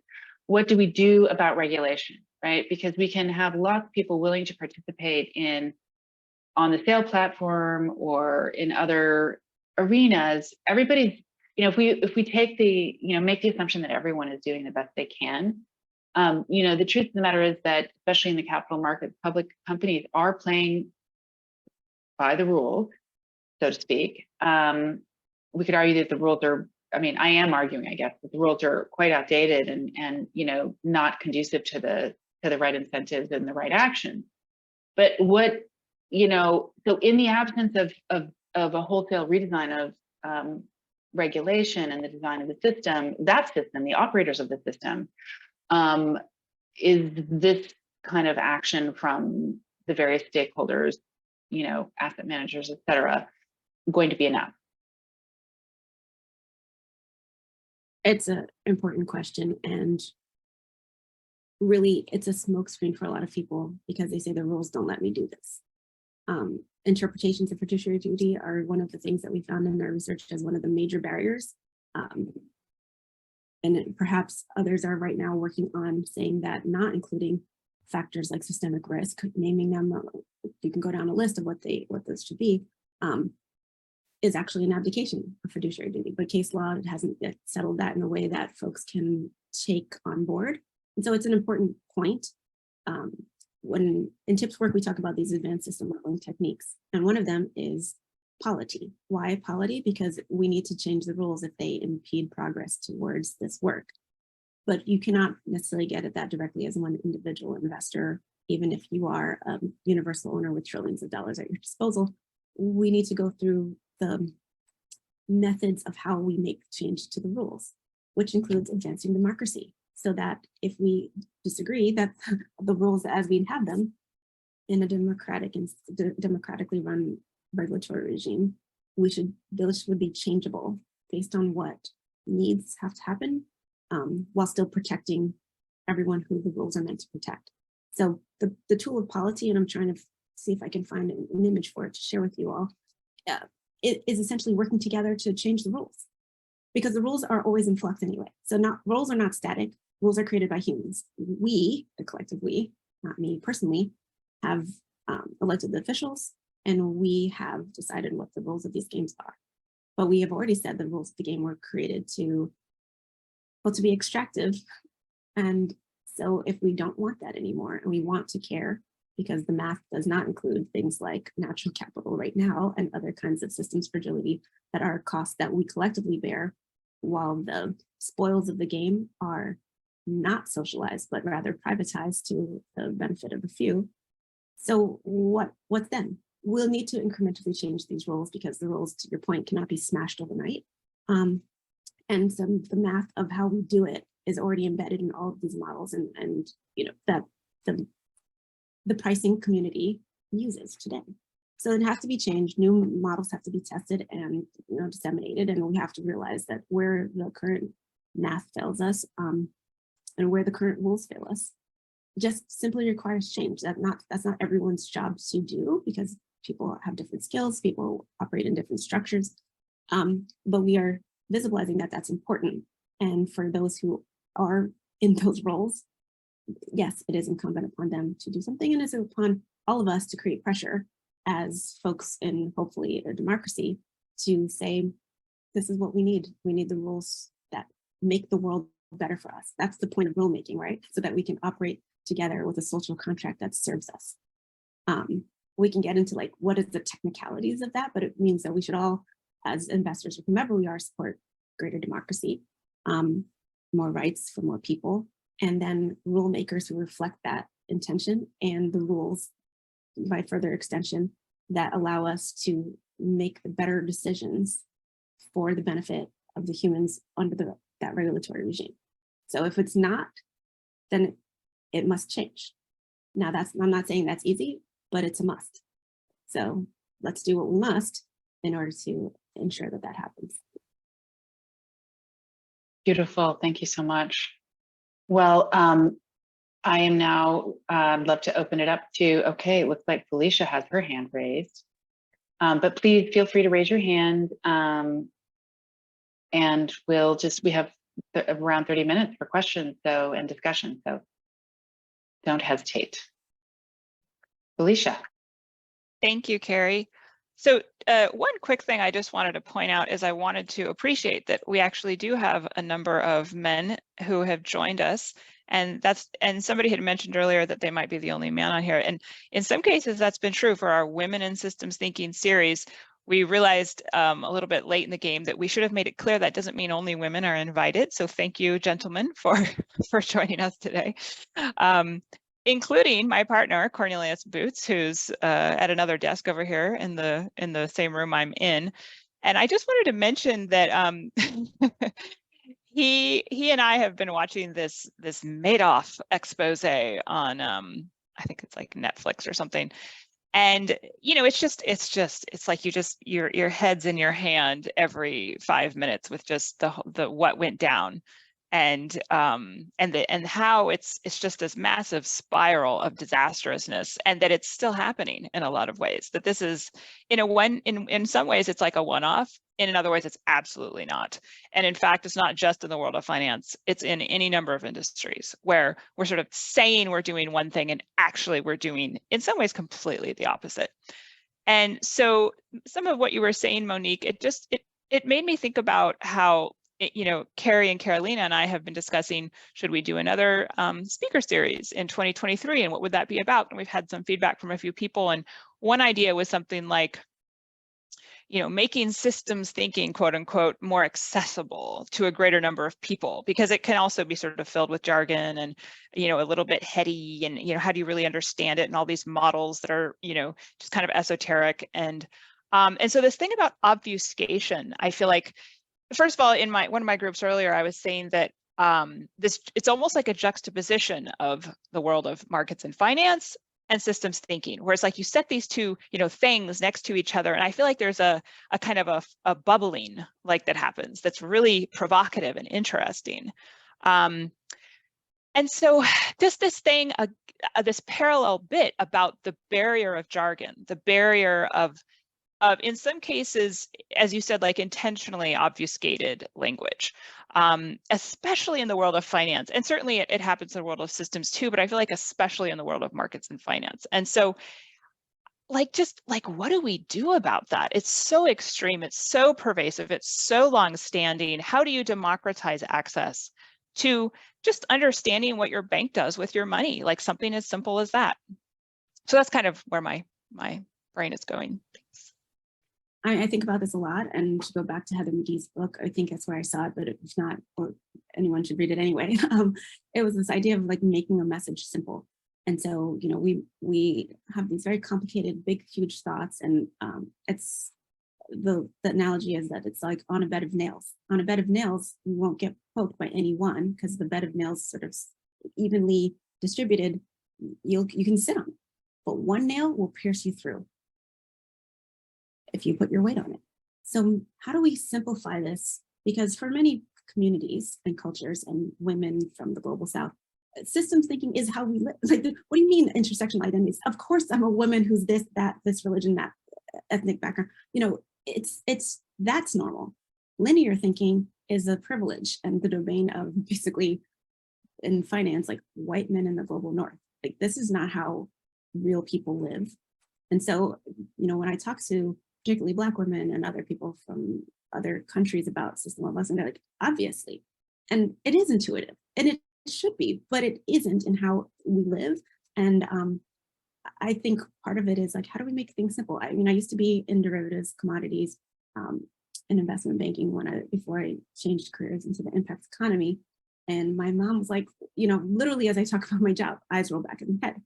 what do we do about regulation, right? Because we can have lots of people willing to participate on the sale platform or in other arenas. Everybody's, if we take make the assumption that everyone is doing the best they can, the truth of the matter is that, especially in the capital markets, public companies are playing by the rules, so to speak. We could argue that the rules are, I am arguing, I guess, that the rules are quite outdated and not conducive to the right incentives and the right action. But what, so in the absence of a wholesale redesign of regulation and the design of the system, the operators of the system, is this kind of action from the various stakeholders, asset managers, et cetera, going to be enough? It's an important question, and really it's a smokescreen for a lot of people because they say the rules don't let me do this. Interpretations of fiduciary duty are one of the things that we found in our research as one of the major barriers. And perhaps others are right now working on saying that not including factors like systemic risk, naming them, you can go down a list of what those should be, is actually an abdication of fiduciary duty. But case law hasn't yet settled that in a way that folks can take on board. And so it's an important point. when in TIIP's work, we talk about these advanced system modeling techniques, and one of them is polity. Why polity? Because we need to change the rules if they impede progress towards this work. But you cannot necessarily get at that directly as one individual investor, even if you are a universal owner with trillions of dollars at your disposal. We need to go through the methods of how we make change to the rules, which includes advancing democracy, so that if we disagree that the rules as we have them in a democratic and democratically run regulatory regime, those would be changeable based on what needs have to happen, while still protecting everyone who the rules are meant to protect. So the tool of polity, and I'm trying to see if I can find an image for it to share with you all, it is essentially working together to change the rules, because the rules are always in flux anyway. So rules are not static. Rules are created by humans. We, the collective we, not me personally, have elected the officials, and we have decided what the rules of these games are. But we have already said the rules of the game were created to be extractive. And so if we don't want that anymore, and we want to care, because the math does not include things like natural capital right now and other kinds of systems fragility that are costs that we collectively bear, while the spoils of the game are not socialized, but rather privatized to the benefit of a few. So what's then? We'll need to incrementally change these rules, because the rules, to your point, cannot be smashed overnight. And so the math of how we do it is already embedded in all of these models, and you know that the pricing community uses today. So it has to be changed. New models have to be tested and disseminated, and we have to realize that where the current math fails us, and where the current rules fail us, just simply requires change. That's not everyone's job to do, because people have different skills, people operate in different structures, but we are visibilizing that that's important. And for those who are in those roles, yes, it is incumbent upon them to do something, and it's upon all of us to create pressure as folks in hopefully a democracy to say, this is what we need. We need the rules that make the world better for us. That's the point of rulemaking, right? So that we can operate together with a social contract that serves us. We can get into like, what is the technicalities of that, but it means that we should all, as investors, whomever we are, support greater democracy, more rights for more people, and then rule makers who reflect that intention, and the rules by further extension that allow us to make the better decisions for the benefit of the humans under that regulatory regime. So if it's not, then it must change. Now I'm not saying that's easy, but it's a must. So let's do what we must in order to ensure that that happens. Beautiful. Thank you so much. Well, I am now love to open it up to, okay, it looks like Felicia has her hand raised, but please feel free to raise your hand, and we have around 30 minutes for questions and discussion, so don't hesitate. Felicia. Thank you, Carrie. So one quick thing I just wanted to point out is I wanted to appreciate that we actually do have a number of men who have joined us, and somebody had mentioned earlier that they might be the only man on here, and in some cases that's been true. For our Women in Systems Thinking series, we realized a little bit late in the game that we should have made it clear that doesn't mean only women are invited. So thank you, gentlemen, for joining us today. Including my partner, Cornelius Boots, who's at another desk over here in the same room I'm in. And I just wanted to mention that he and I have been watching this Madoff expose on I think it's like Netflix or something. And it's like your head's in your hand every 5 minutes with just the what went down. And how it's just this massive spiral of disastrousness, and that it's still happening in a lot of ways. That this is in some ways it's like a one-off, and in other ways it's absolutely not. And in fact, it's not just in the world of finance, it's in any number of industries where we're sort of saying we're doing one thing and actually we're doing in some ways completely the opposite. And so some of what you were saying, Monique, it made me think about how you know, Carrie and Carolina and I have been discussing, should we do another speaker series in 2023, and what would that be about? And we've had some feedback from a few people, and one idea was something like, you know, making systems thinking, quote unquote, more accessible to a greater number of people, because it can also be sort of filled with jargon and, you know, a little bit heady, and, you know, how do you really understand it, and all these models that are, you know, just kind of esoteric. And so this thing about obfuscation, I feel like, first of all, in one of my groups earlier, I was saying that it's almost like a juxtaposition of the world of markets and finance and systems thinking, where it's like you set these two, you know, things next to each other, and I feel like there's a kind of a bubbling like that happens that's really provocative and interesting. And so just this thing, this parallel bit about the barrier of jargon, the barrier of in some cases, as you said, like intentionally obfuscated language, especially in the world of finance. And certainly it happens in the world of systems too, but I feel like especially in the world of markets and finance. And so like, just like, what do we do about that? It's so extreme, it's so pervasive, it's so long-standing. How do you democratize access to just understanding what your bank does with your money? Like something as simple as that. So that's kind of where my brain is going. Thanks. I think about this a lot, and to go back to Heather McGee's book, I think that's where I saw it, but if not, or anyone should read it anyway. It was this idea of like making a message simple. And so, you know, we have these very complicated, big, huge thoughts, and it's the analogy is that it's like on a bed of nails. On a bed of nails, you won't get poked by any one, because the bed of nails sort of evenly distributed, you can sit on, but one nail will pierce you through if you put your weight on it. So how do we simplify this? Because for many communities and cultures and women from the global South, systems thinking is how we live. Like, what do you mean intersectional identities? Of course, I'm a woman who's this, that, this religion, that ethnic background. You know, that's normal. Linear thinking is a privilege and the domain of basically in finance, like white men in the global North. Like, this is not how real people live. And so, you know, when I talk to particularly Black women and other people from other countries about system of investing, they're like, obviously. And it is intuitive, and it should be, but it isn't in how we live. And I think part of it is like, how do we make things simple? I mean, I used to be in derivatives, commodities, in investment banking before I changed careers into the impact economy. And my mom was like, you know, literally as I talk about my job, eyes roll back in my head.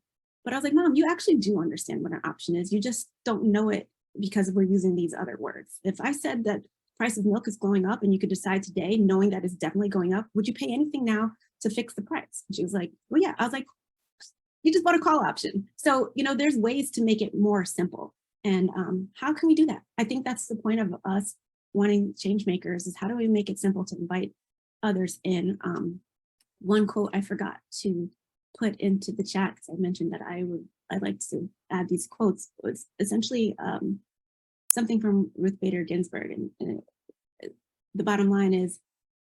But I was like, Mom, you actually do understand what an option is. You just don't know it because we're using these other words. If I said that price of milk is going up and you could decide today, knowing that it's definitely going up, would you pay anything now to fix the price? And she was like, well, yeah. I was like, you just bought a call option. So, you know, there's ways to make it more simple. And how can we do that? I think that's the point of us wanting change makers, is how do we make it simple to invite others in? One quote I forgot to put into the chat, because I mentioned that I'd like to add these quotes. It was essentially something from Ruth Bader Ginsburg. And the bottom line is,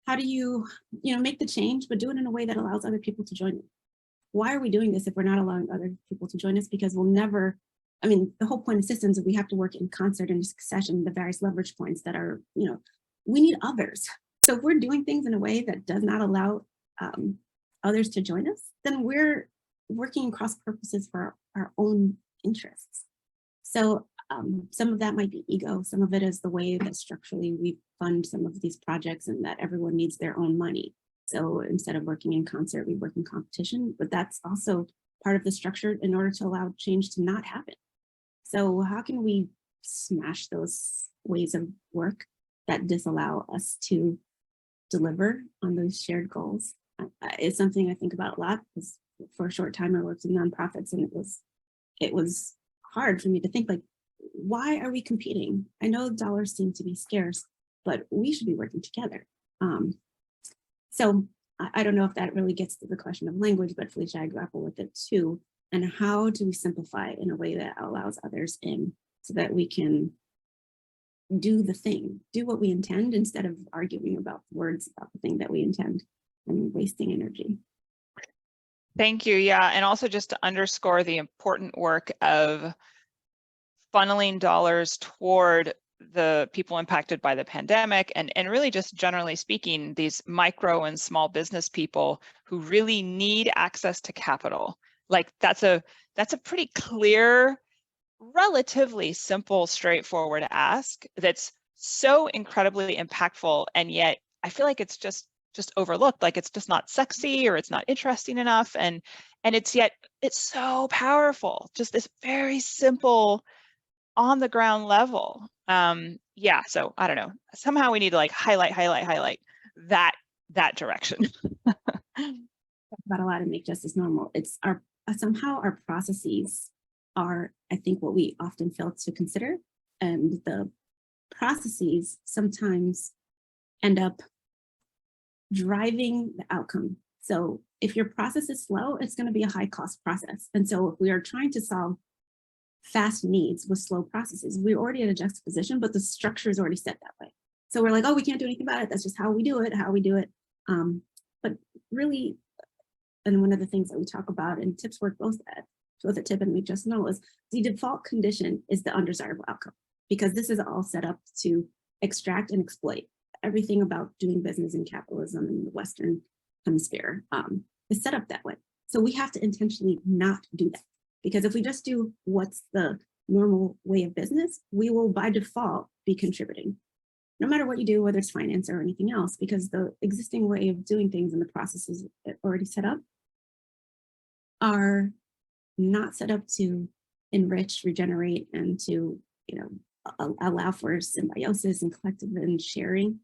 how do you make the change, but do it in a way that allows other people to join you? Why are we doing this if we're not allowing other people to join us? Because we'll never, I mean, the whole point of systems is we have to work in concert and succession, the various leverage points that are, you know, we need others. So if we're doing things in a way that does not allow others to join us, then we're working cross purposes for our own interests. So some of that might be ego. Some of it is the way that structurally we fund some of these projects and that everyone needs their own money. So instead of working in concert, we work in competition, but that's also part of the structure in order to allow change to not happen. So how can we smash those ways of work that disallow us to deliver on those shared goals? It's something I think about a lot, because for a short time I worked in nonprofits, and it was hard for me to think, like, why are we competing? I know dollars seem to be scarce, but we should be working together. So I don't know if that really gets to the question of language, but Felicia, I grapple with it too. And how do we simplify in a way that allows others in, so that we can do the thing, do what we intend, instead of arguing about words about the thing that we intend and wasting energy. Thank you. Yeah. And also just to underscore the important work of funneling dollars toward the people impacted by the pandemic, and really just generally speaking, these micro and small business people who really need access to capital. Like that's a pretty clear, relatively simple, straightforward ask that's so incredibly impactful, and yet I feel like it's just overlooked, like it's just not sexy or it's not interesting enough, and it's so powerful, just this very simple on the ground level. Yeah, so I don't know, somehow we need to like highlight that direction. Talk about a lot and make justice normal. It's somehow our processes are, I think, what we often fail to consider, and the processes sometimes end up driving the outcome. So if your process is slow, it's going to be a high cost process. And so if we are trying to solve fast needs with slow processes, we're already at a juxtaposition, but the structure is already set that way. So we're like, oh, we can't do anything about it. That's just how we do it. But really, and one of the things that we talk about in TIIP's work, both at TIIP and Make Justice Normal, is the default condition is the undesirable outcome, because this is all set up to extract and exploit. Everything about doing business in capitalism in the Western hemisphere is set up that way. So we have to intentionally not do that, because if we just do what's the normal way of business, we will by default be contributing, no matter what you do, whether it's finance or anything else, because the existing way of doing things and the processes already set up are not set up to enrich, regenerate, and to, allow for symbiosis and collective and sharing,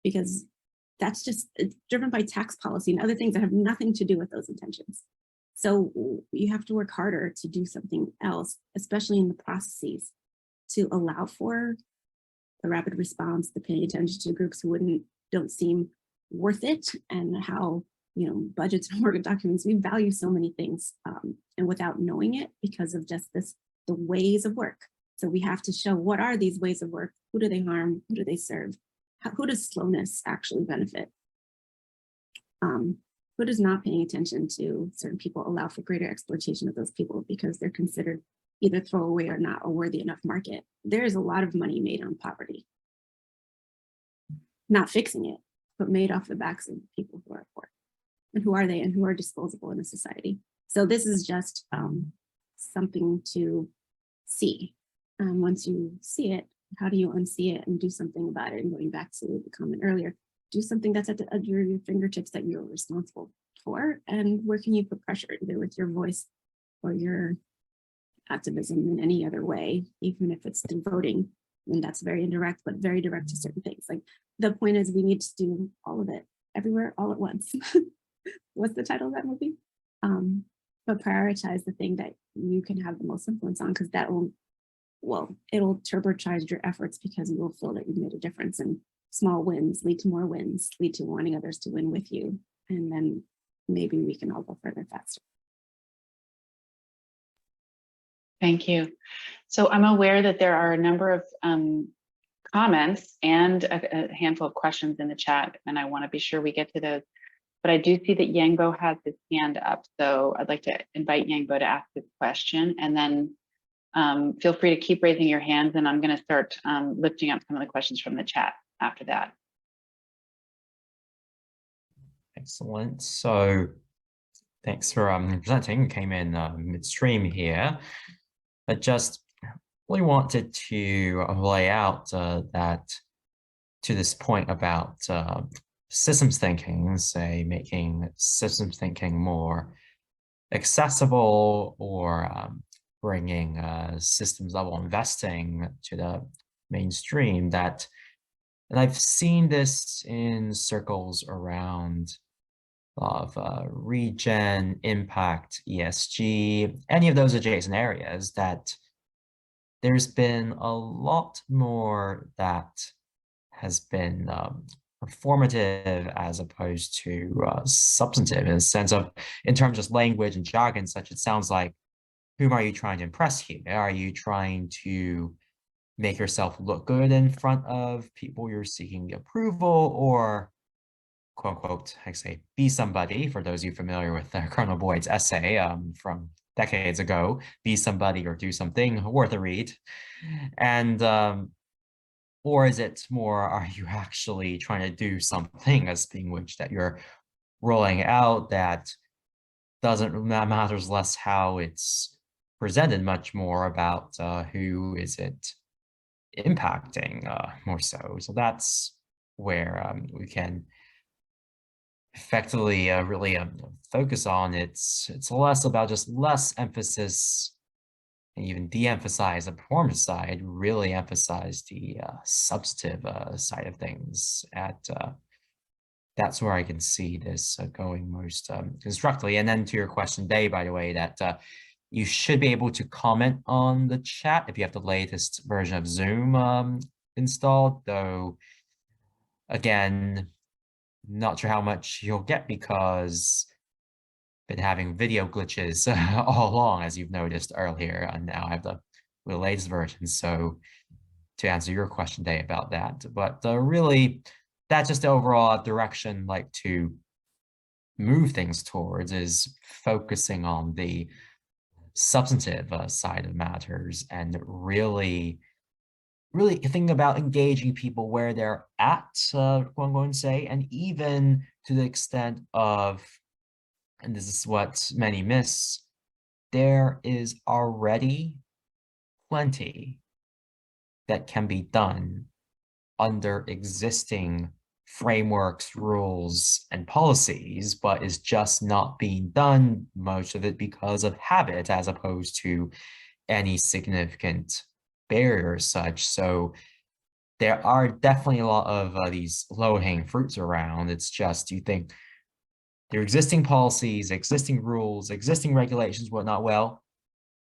because that's just, it's driven by tax policy and other things that have nothing to do with those intentions. So you have to work harder to do something else, especially in the processes, to allow for the rapid response, the paying attention to groups who don't seem worth it, and how, budgets and work documents, we value so many things, and without knowing it, because of just the ways of work. So we have to show, what are these ways of work? Who do they harm? Who do they serve? Who does slowness actually benefit? Who does not paying attention to certain people allow for greater exploitation of those people because they're considered either throwaway or not a worthy enough market? There is a lot of money made on poverty. Not fixing it, but made off the backs of people who are poor. And who are they, and who are disposable in a society? So this is just something to see. Once you see it, how do you unsee it and do something about it? And going back to the comment earlier, do something that's at the edge of your fingertips that you're responsible for. And where can you put pressure, either with your voice or your activism in any other way, even if it's through voting? And that's very indirect, but very direct to certain things. Like, the point is, we need to do all of it everywhere, all at once. What's the title of that movie? But prioritize the thing that you can have the most influence on, because that will, it'll turbocharge your efforts, because you will feel that you've made a difference, and small wins lead to more wins, lead to wanting others to win with you. And then maybe we can all go further faster. Thank you. So I'm aware that there are a number of comments and a handful of questions in the chat, and I want to be sure we get to those. But I do see that Yangbo has his hand up, so I'd like to invite Yangbo to ask his question, and then feel free to keep raising your hands, and I'm going to start lifting up some of the questions from the chat after that. Excellent. So thanks for presenting. Came in midstream here. I just really wanted to lay out that to this point about systems thinking, say making systems thinking more accessible, or bringing systems level investing to the mainstream. And I've seen this in circles around of regen, impact, ESG, any of those adjacent areas, that there's been a lot more that has been performative as opposed to substantive, in a sense of, in terms of language and jargon such. It sounds like, whom are you trying to impress here? Are you trying to make yourself look good in front of people you're seeking approval, or quote unquote, I say, be somebody? For those of you familiar with Colonel Boyd's essay from decades ago, be somebody or do something worth a read. And Or is it more, are you actually trying to do something as being which that you're rolling out that matters less how it's presented, much more about who is it impacting more so. So that's where we can effectively really focus on. It's less about just less emphasis and even de-emphasize the performance side, really emphasize the substantive side of things. That's where I can see this going most constructively. And then to your question, Dave, by the way, that you should be able to comment on the chat if you have the latest version of Zoom installed, though, again, not sure how much you'll get because been having video glitches all along, as you've noticed earlier, and now I have the latest version. So to answer your question, Dave, about that, but really, that's just the overall direction like to move things towards, is focusing on the substantive side of matters and really thinking about engaging people where they're at, I'm going to say, and even to the extent of, and this is what many miss, there is already plenty that can be done under existing frameworks, rules, and policies, but is just not being done, most of it because of habit, as opposed to any significant barriers such. So there are definitely a lot of these low-hanging fruits around. It's just, you think there are existing policies, existing rules, existing regulations, whatnot. Well,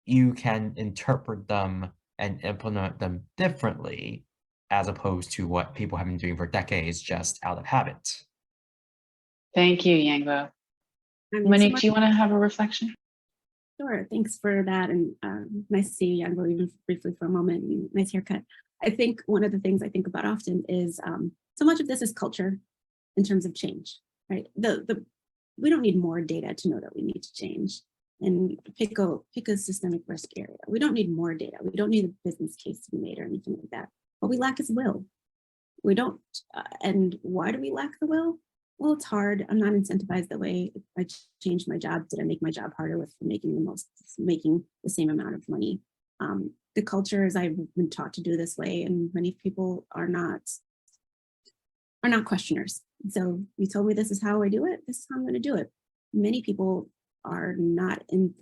you can interpret them and implement them differently, as opposed to what people have been doing for decades just out of habit. Thank you, Yangbo. Monique, do you want to have a reflection? Sure, thanks for that. And nice to see you, Yangbo, even briefly for a moment. Nice haircut. I think one of the things I think about often is so much of this is culture in terms of change, right? We don't need more data to know that we need to change. And pick a systemic risk area. We don't need more data. We don't need a business case to be made or anything like that. What we lack is will. We don't, and why do we lack the will? Well, it's hard. I'm not incentivized that way. If I changed my job, did I make my job harder with making the same amount of money? The culture is I've been taught to do this way, and many people are not questioners. So you told me this is how I do it, this is how I'm going to do it. Many people are not in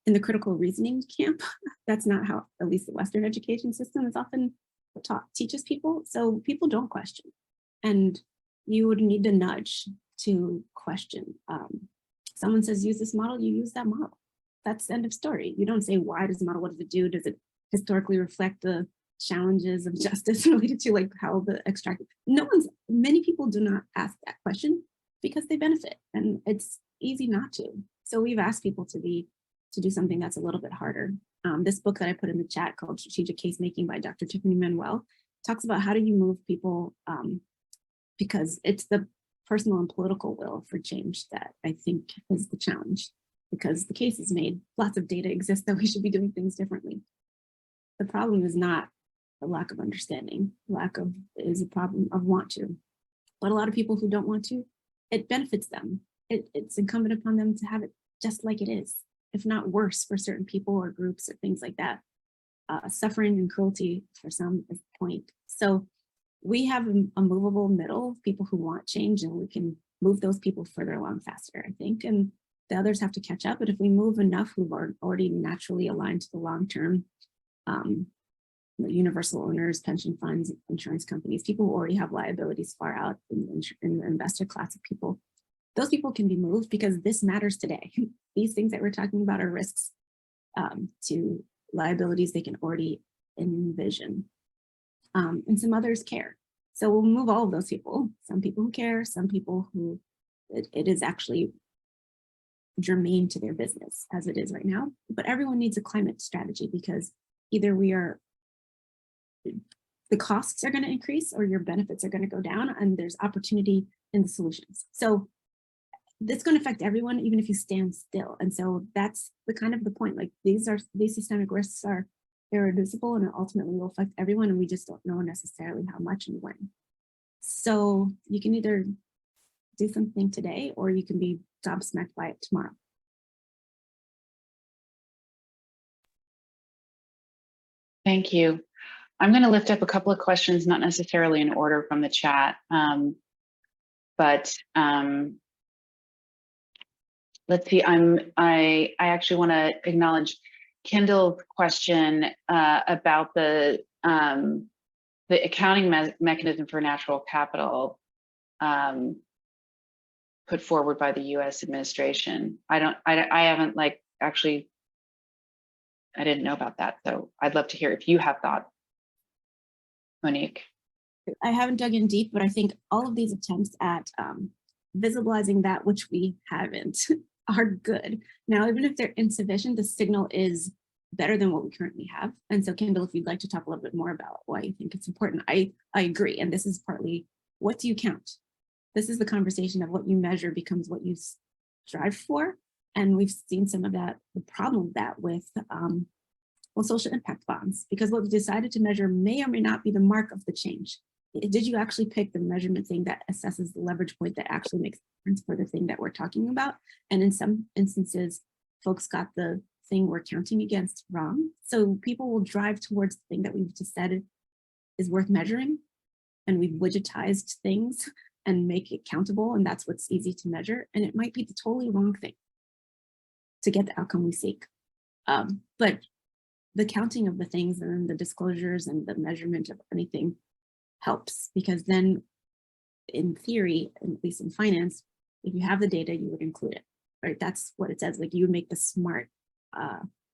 the critical reasoning camp. That's not how, at least the Western education system is often teaches people. So people don't question, and you would need to nudge to question. Someone says, use this model, you use that model. That's the end of story. You don't say, why does the model, what does it do? Does it historically reflect the challenges of justice related to like how the extracted? Many people do not ask that question because they benefit, and it's easy not to. So we've asked people to do something that's a little bit harder. This book that I put in the chat called Strategic Case Making by Dr. Tiffany Manuel talks about how do you move people, because it's the personal and political will for change that I think is the challenge, because the case is made, lots of data exists that we should be doing things differently. The problem is not a lack of understanding, is a problem of want to. But a lot of people who don't want to, it benefits them. It's incumbent upon them to have it just like it is, if not worse for certain people or groups or things like that. Suffering and cruelty for some is the point. So we have a movable middle of people who want change, and we can move those people further along faster, I think. And the others have to catch up. But if we move enough who've already naturally aligned to the long-term, universal owners, pension funds, insurance companies, people who already have liabilities far out in the investor class of people, those people can be moved because this matters today. These things that we're talking about are risks to liabilities they can already envision. And some others care. So we'll move all of those people, some people who care, some people who it is actually germane to their business as it is right now. But everyone needs a climate strategy, because either the costs are going to increase or your benefits are going to go down, and there's opportunity in the solutions. So it's going to affect everyone, even if you stand still. And so that's the kind of the point. Like these systemic risks are irreducible and it ultimately will affect everyone, and we just don't know necessarily how much and when. So you can either do something today or you can be gobsmacked by it tomorrow. Thank you. I'm going to lift up a couple of questions, not necessarily in order from the chat, but let's see. I actually want to acknowledge Kendall's question about the accounting mechanism for natural capital put forward by the U.S. administration. I haven't actually. I didn't know about that, so I'd love to hear if you have thoughts, Monique. I haven't dug in deep, but I think all of these attempts at visibilizing that which we haven't are good. Now, even if they're insufficient, the signal is better than what we currently have. And so, Kendall, if you'd like to talk a little bit more about why you think it's important, I agree. And this is partly, what do you count? This is the conversation of what you measure becomes what you strive for. And we've seen some of that, the problem of that with social impact bonds, because what we decided to measure may or may not be the mark of the change. Did you actually pick the measurement thing that assesses the leverage point that actually makes a difference for the thing that we're talking about? And in some instances, folks got the thing we're counting against wrong. So people will drive towards the thing that we've decided is worth measuring, and we've widgetized things and make it countable, and that's what's easy to measure. And it might be the totally wrong thing to get the outcome we seek. But the counting of the things and the disclosures and the measurement of anything helps, because then in theory, at least in finance, if you have the data, you would include it, right? That's what it says. Like, you would make the smart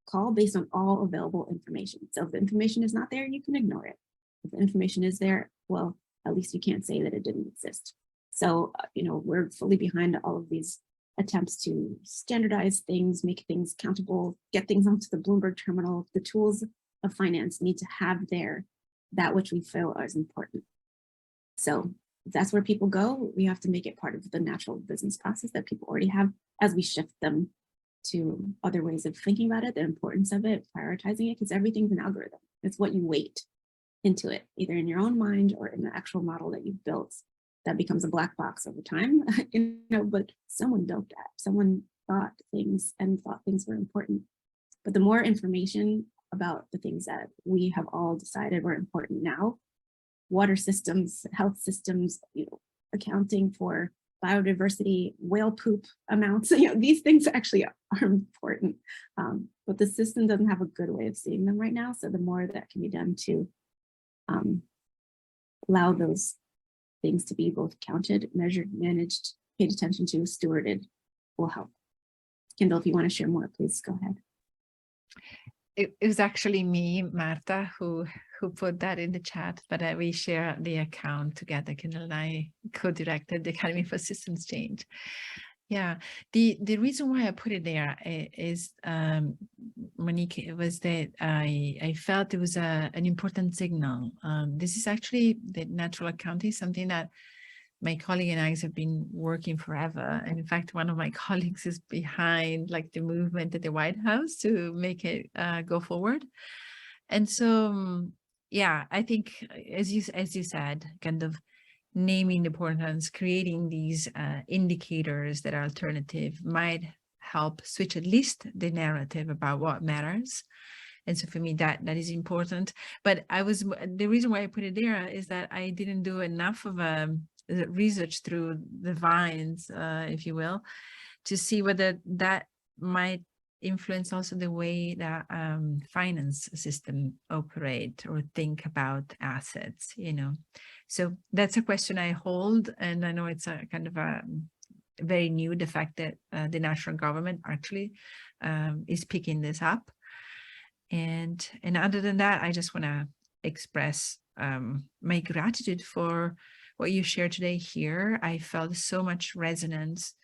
call based on all available information. So if the information is not there, you can ignore it. If the information is there, well, at least you can't say that it didn't exist. So, we're fully behind all of these attempts to standardize things, make things countable, get things onto the Bloomberg terminal. The tools of finance need to have that which we feel is important. So if that's where people go, we have to make it part of the natural business process that people already have as we shift them to other ways of thinking about it, the importance of it, prioritizing it, because everything's an algorithm. It's what you weight into it, either in your own mind or in the actual model that you've built. That becomes a black box over time, but someone built that. Someone thought things were important. But the more information about the things that we have all decided were important now, water systems, health systems, accounting for biodiversity, whale poop amounts, these things actually are important. But the system doesn't have a good way of seeing them right now. So the more that can be done to allow those things to be both counted, measured, managed, paid attention to, stewarded, will help. Kendall, if you want to share more, please go ahead. It was actually me, Marta, who put that in the chat, but we share the account together. Kendall and I co-directed the Academy for Systems Change. Yeah, the reason why I put it there is, Monique, it was that I felt it was an important signal. This is actually the natural accounting, something that my colleague and I have been working forever. And in fact, one of my colleagues is behind the movement at the White House to make it go forward. And so, yeah, I think as you said, kind of naming the importance, creating these indicators that are alternative might help switch at least the narrative about what matters. And so for me, that is important. But the reason why I put it there is that I didn't do enough of research through the vines, if you will, to see whether that might influence also the way that finance system operate or think about assets, So that's a question I hold, and I know it's a kind of a very new, the fact that the national government actually is picking this up. And other than that, I just want to express my gratitude for what you shared today here. I felt so much resonance.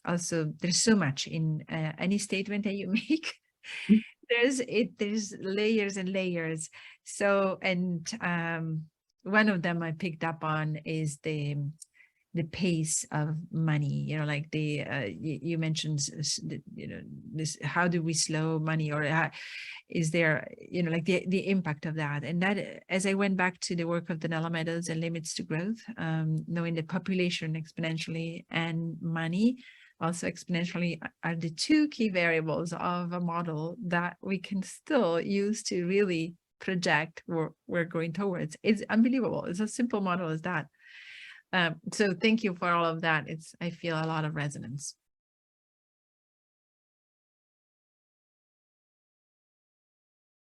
Also, there's so much in any statement that you make. There's layers and layers. So, and one of them I picked up on is the the pace of money, like you mentioned, this, how do we slow money, or is there, like the impact of that? And that, as I went back to the work of Donella Meadows and Limits to Growth, knowing the population exponentially and money also exponentially are the two key variables of a model that we can still use to really project where we're going towards. It's unbelievable. It's a simple model as that. So thank you for all of that. I feel a lot of resonance.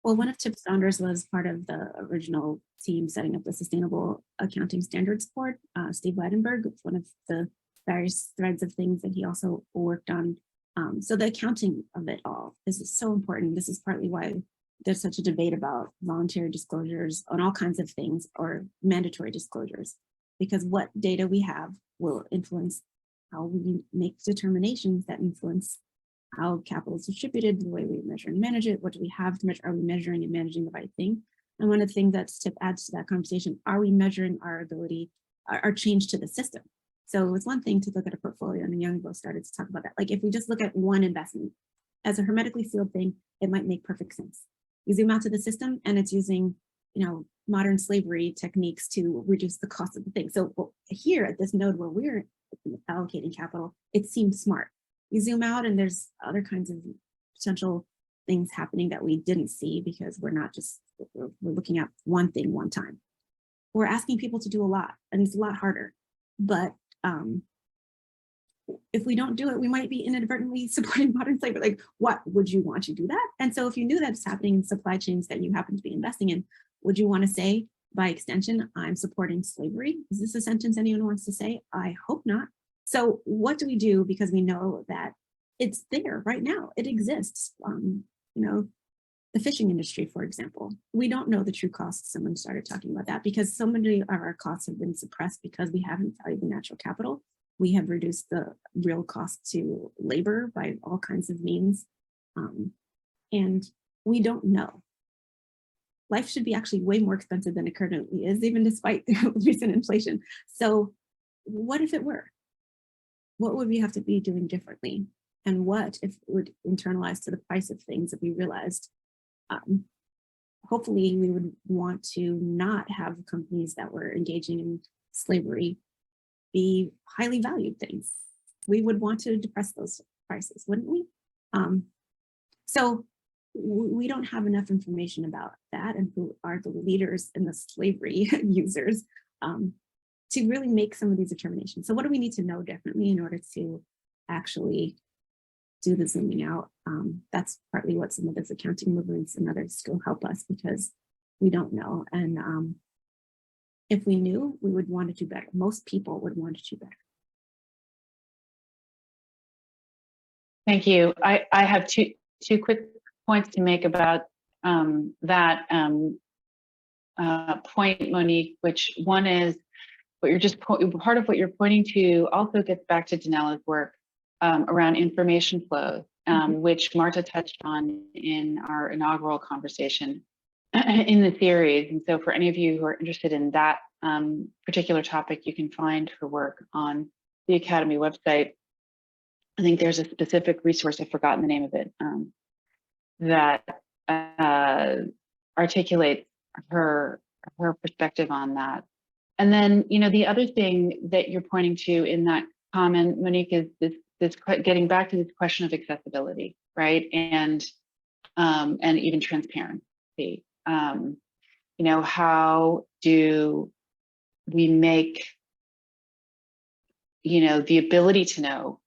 Well, one of TIIP's founders was part of the original team setting up the Sustainable Accounting Standards Board. Steve Weidenberg, one of the various threads of things that he also worked on. So the accounting of it all is so important. This is partly why there's such a debate about voluntary disclosures on all kinds of things, or mandatory disclosures, because what data we have will influence how we make determinations that influence how capital is distributed, the way we measure and manage it. What do we have to measure? Are we measuring and managing the right thing? And one of the things that TIIP adds to that conversation, are we measuring our ability, our change to the system? So it's one thing to look at a portfolio, and Young Bo started to talk about that. Like if we just look at one investment as a hermetically sealed thing, it might make perfect sense. You zoom out to the system and it's using, modern slavery techniques to reduce the cost of the thing. So here at this node where we're allocating capital, it seems smart. You zoom out and there's other kinds of potential things happening that we didn't see because we're looking at one thing one time. We're asking people to do a lot, and it's a lot harder. But if we don't do it, we might be inadvertently supporting modern slavery. Like, what would you want to do that? And so if you knew that's happening in supply chains that you happen to be investing in, would you want to say, by extension, I'm supporting slavery? Is this a sentence anyone wants to say? I hope not. So what do we do? Because we know that it's there right now. It exists. The fishing industry, for example, we don't know the true costs. Someone started talking about that because so many of our costs have been suppressed because we haven't valued the natural capital. We have reduced the real cost to labor by all kinds of means. And we don't know. Life should be actually way more expensive than it currently is, even despite recent inflation. So what if it were? What would we have to be doing differently? And what if it would internalize to the price of things that we realized? Hopefully we would want to not have companies that were engaging in slavery be highly valued things. We would want to depress those prices, wouldn't we? So we don't have enough information about that and who are the leaders and the slavery users to really make some of these determinations. So what do we need to know differently in order to actually do the zooming out? That's partly what some of those accounting movements and others will help us, because we don't know. And if we knew, we would want to do better. Most people would want to do better. Thank you. I have two quick points to make about that point, Monique, which one is what you're just part of what you're pointing to also gets back to Danella's work around information flow, which Marta touched on in our inaugural conversation in the series. And so for any of you who are interested in that particular topic, you can find her work on the Academy website. I think there's a specific resource, I've forgotten the name of it, that articulates her perspective on that. And then, the other thing that you're pointing to in that comment, Monique, is this getting back to this question of accessibility, right? And even transparency. How do we make, the ability to know,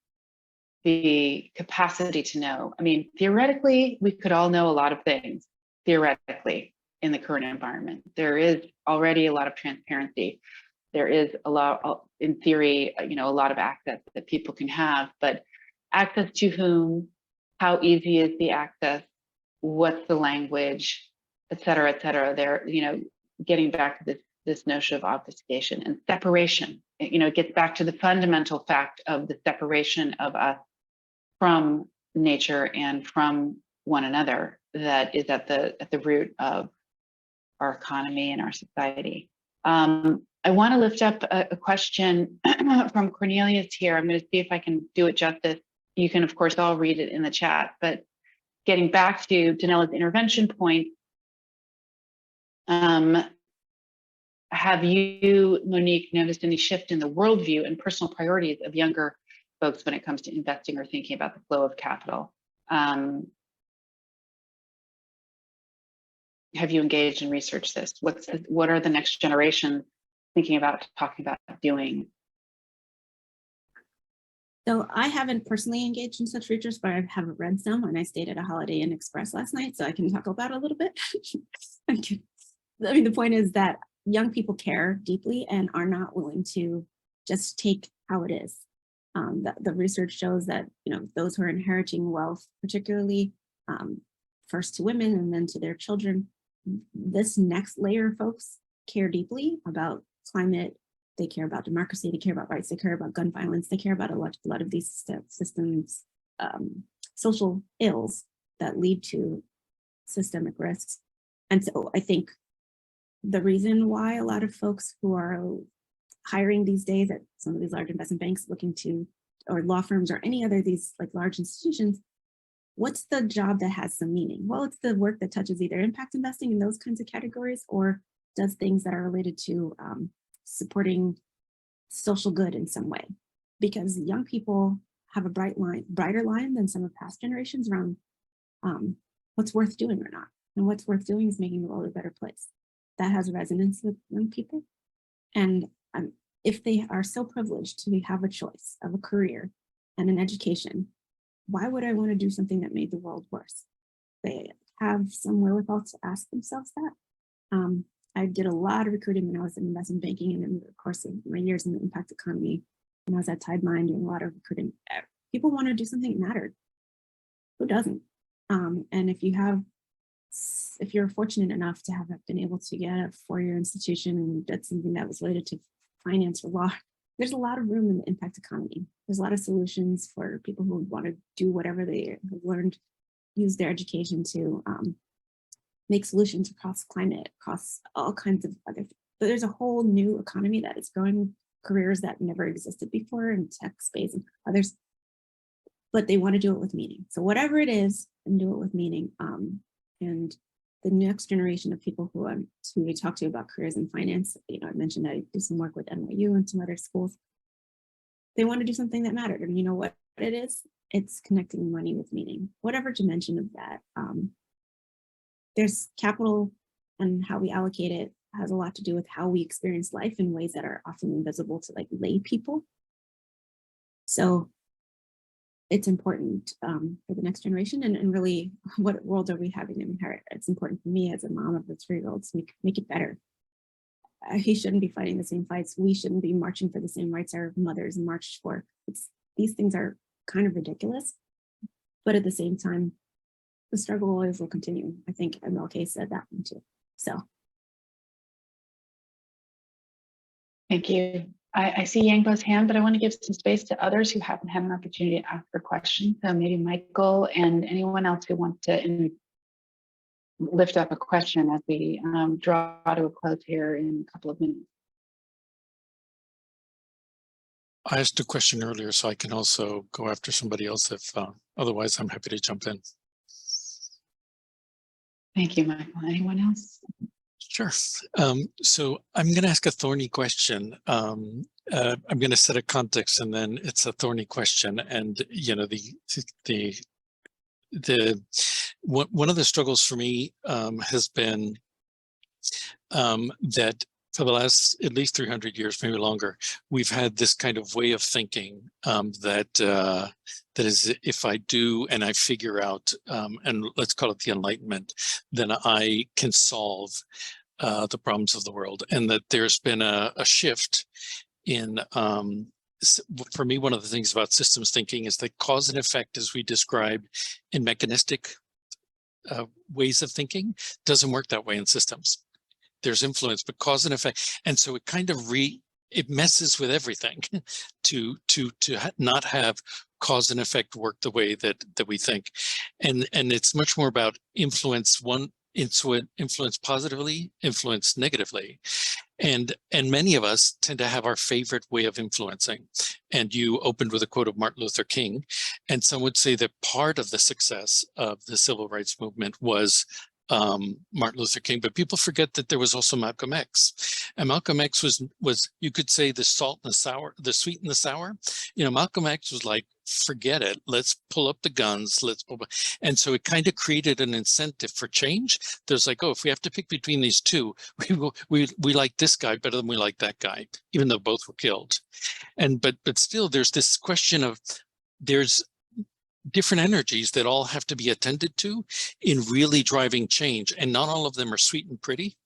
the capacity to know? I mean, theoretically, we could all know a lot of things, theoretically, in the current environment. There is already a lot of transparency. There is a lot, in theory, a lot of access that people can have, but access to whom, how easy is the access, what's the language, et cetera, et cetera. They're, getting back to this notion of obfuscation and separation. It gets back to the fundamental fact of the separation of us from nature and from one another that is at the root of our economy and our society. I want to lift up a question from Cornelius here. I'm going to see if I can do it justice. You can, of course, all read it in the chat, but getting back to Danella's intervention point, have you, Monique, noticed any shift in the worldview and personal priorities of younger folks when it comes to investing or thinking about the flow of capital? Have you engaged and researched this? What are the next generation thinking about, talking about doing? So I haven't personally engaged in such research, but I have read some, and I stayed at a Holiday Inn Express last night, so I can talk about it a little bit. I mean, the point is that young people care deeply and are not willing to just take how it is. The research shows that, you know, those who are inheriting wealth, particularly first to women and then to their children, this next layer of folks care deeply about climate. They care about democracy, they care about rights, they care about gun violence, they care about a lot of these systems, social ills that lead to systemic risks. And so I think the reason why a lot of folks who are hiring these days at some of these large investment banks looking to, or law firms or any other these like large institutions, what's the job that has some meaning? Well, it's the work that touches either impact investing in those kinds of categories or does things that are related to supporting social good in some way. Because young people have a brighter line than some of past generations around what's worth doing or not. And what's worth doing is making the world a better place. That has resonance with young people. And if they are so privileged to have a choice of a career and an education, why would I want to do something that made the world worse? They have some wherewithal to ask themselves that. I did a lot of recruiting when I was in investment banking and in the course of my years in the impact economy. When I was at Tidemind doing a lot of recruiting, people want to do something that mattered. Who doesn't? And if you're fortunate enough to have been able to get a four-year institution and did something that was related to finance or law, there's a lot of room in the impact economy. There's a lot of solutions for people who want to do whatever they have learned, use their education to make solutions across climate, across all kinds of other things. But there's a whole new economy that is growing, careers that never existed before in tech space and others, but they want to do it with meaning. So whatever it is, and do it with meaning. And the next generation of people who we talk to about careers in finance, you know, I mentioned I do some work with NYU and some other schools. They want to do something that mattered. And you know what it is? It's connecting money with meaning, whatever dimension of that. There's capital and how we allocate it has a lot to do with how we experience life in ways that are often invisible to like lay people. So it's important for the next generation and really what world are we having them inherit? It's important for me as a mom of the 3-year-olds to make it better. He shouldn't be fighting the same fights. We shouldn't be marching for the same rights our mothers marched for. These things are kind of ridiculous, but at the same time, the struggle always will continue. I think MLK said that one too. So. Thank you. I see Yangbo's hand, but I want to give some space to others who haven't had an opportunity to ask a question. So maybe Michael and anyone else who wants to lift up a question as we draw to a close here in a couple of minutes. I asked a question earlier, so I can also go after somebody else if otherwise I'm happy to jump in. Thank you, Michael. Anyone else? Sure. So I'm going to ask a thorny question. I'm going to set a context, and then it's a thorny question. And you know, one of the struggles for me has been that for the last at least 300 years, maybe longer, we've had this kind of way of thinking that is, if I do and I figure out, and let's call it the Enlightenment, then I can solve the problems of the world. And that there's been a shift in, for me, one of the things about systems thinking is that cause and effect, as we described in mechanistic ways of thinking, doesn't work that way in systems. There's influence, but cause and effect. And so it kind of it messes with everything to not have cause and effect work the way that we think. And it's much more about influence. One influence positively, influence negatively. And many of us tend to have our favorite way of influencing. And you opened with a quote of Martin Luther King. And some would say that part of the success of the civil rights movement was Martin Luther King, but people forget that there was also Malcolm X. And Malcolm X was you could say the salt and the sour, the sweet and the sour. You know, Malcolm X was like, forget it, let's pull up the guns, and so it kind of created an incentive for change. There's like, oh, if we have to pick between these two, we like this guy better than we like that guy, even though both were killed. And but still there's this question of there's different energies that all have to be attended to in really driving change, and not all of them are sweet and pretty,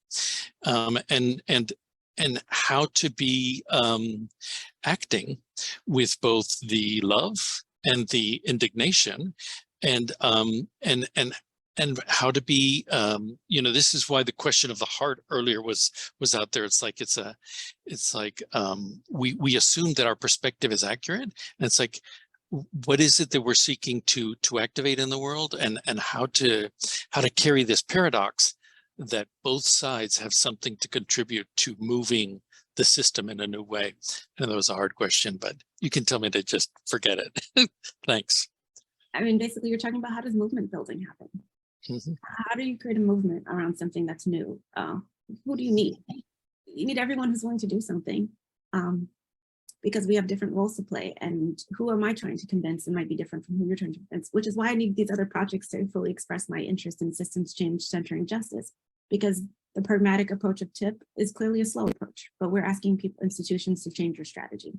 and how to be acting with both the love and the indignation, and how to be, you know, this is why the question of the heart earlier was out there. It's like we assume that our perspective is accurate, and it's like, what is it that we're seeking to activate in the world, and how to carry this paradox that both sides have something to contribute to moving the system in a new way. And that was a hard question, but you can tell me to just forget it. Thanks. I mean, basically, you're talking about how does movement building happen? Mm-hmm. How do you create a movement around something that's new? Who do you need? You need everyone who's willing to do something. Because we have different roles to play, and who am I trying to convince? It might be different from who you're trying to convince, which is why I need these other projects to fully express my interest in systems change centering justice, because the pragmatic approach of TIIP is clearly a slow approach, but we're asking institutions to change your strategy.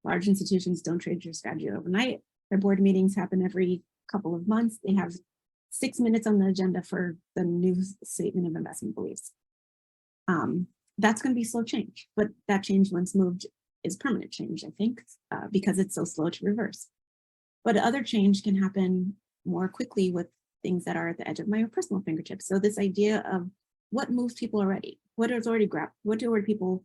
Large institutions don't change your strategy overnight. Their board meetings happen every couple of months. They have 6 minutes on the agenda for the new statement of investment beliefs. That's going to be slow change, but that change, once moved, is permanent change, I think, because it's so slow to reverse. But other change can happen more quickly with things that are at the edge of my personal fingertips. So this idea of what moves people already, what is already grabbed, what do people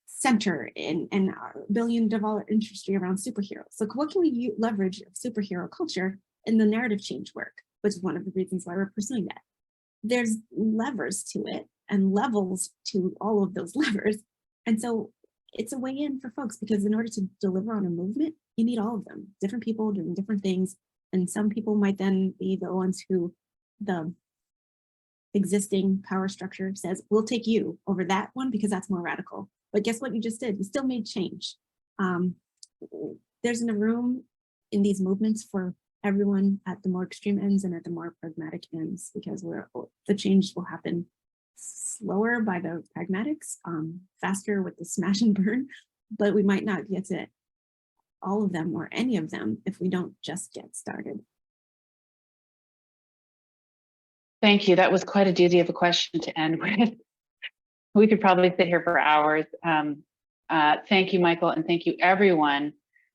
center in our billion-dollar industry around superheroes? So what can we leverage superhero culture in the narrative change work, which is one of the reasons why we're pursuing that. There's levers to it and levels to all of those levers. And so it's a way in for folks, because in order to deliver on a movement, you need all of them, different people doing different things. And some people might then be the ones who the existing power structure says, we'll take you over that one because that's more radical. But guess what you just did? You still made change. There's a room in these movements for everyone at the more extreme ends and at the more pragmatic ends, because the change will happen slower by the pragmatics, faster with the smash and burn, but we might not get to all of them or any of them if we don't just get started. Thank you. That was quite a doozy of a question to end with. We could probably sit here for hours. Thank you, Michael, and thank you everyone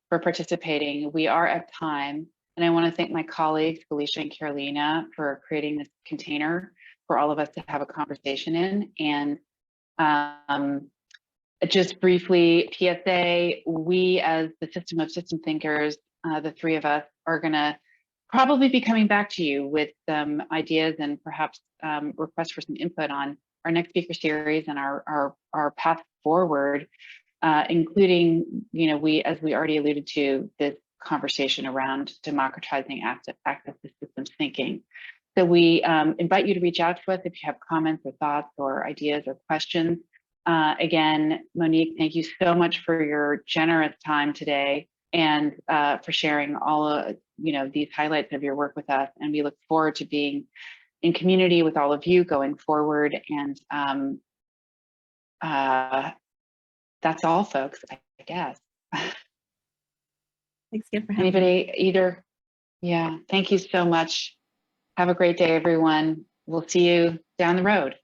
for participating. We are at time, and I want to thank my colleagues, Felicia and Carolina, for creating this container for all of us to have a conversation in. And just briefly, PSA, we as the system of system thinkers, the three of us, are going to probably be coming back to you with some ideas and perhaps requests for some input on our next speaker series and our path forward, including, as we already alluded to, this conversation around democratizing active systems thinking. So we invite you to reach out to us if you have comments or thoughts or ideas or questions. Again, Monique, thank you so much for your generous time today and for sharing all these highlights of your work with us. And we look forward to being in community with all of you going forward. And that's all, folks, I guess. Thanks again for having me. Anybody either? Yeah, thank you so much. Have a great day, everyone. We'll see you down the road.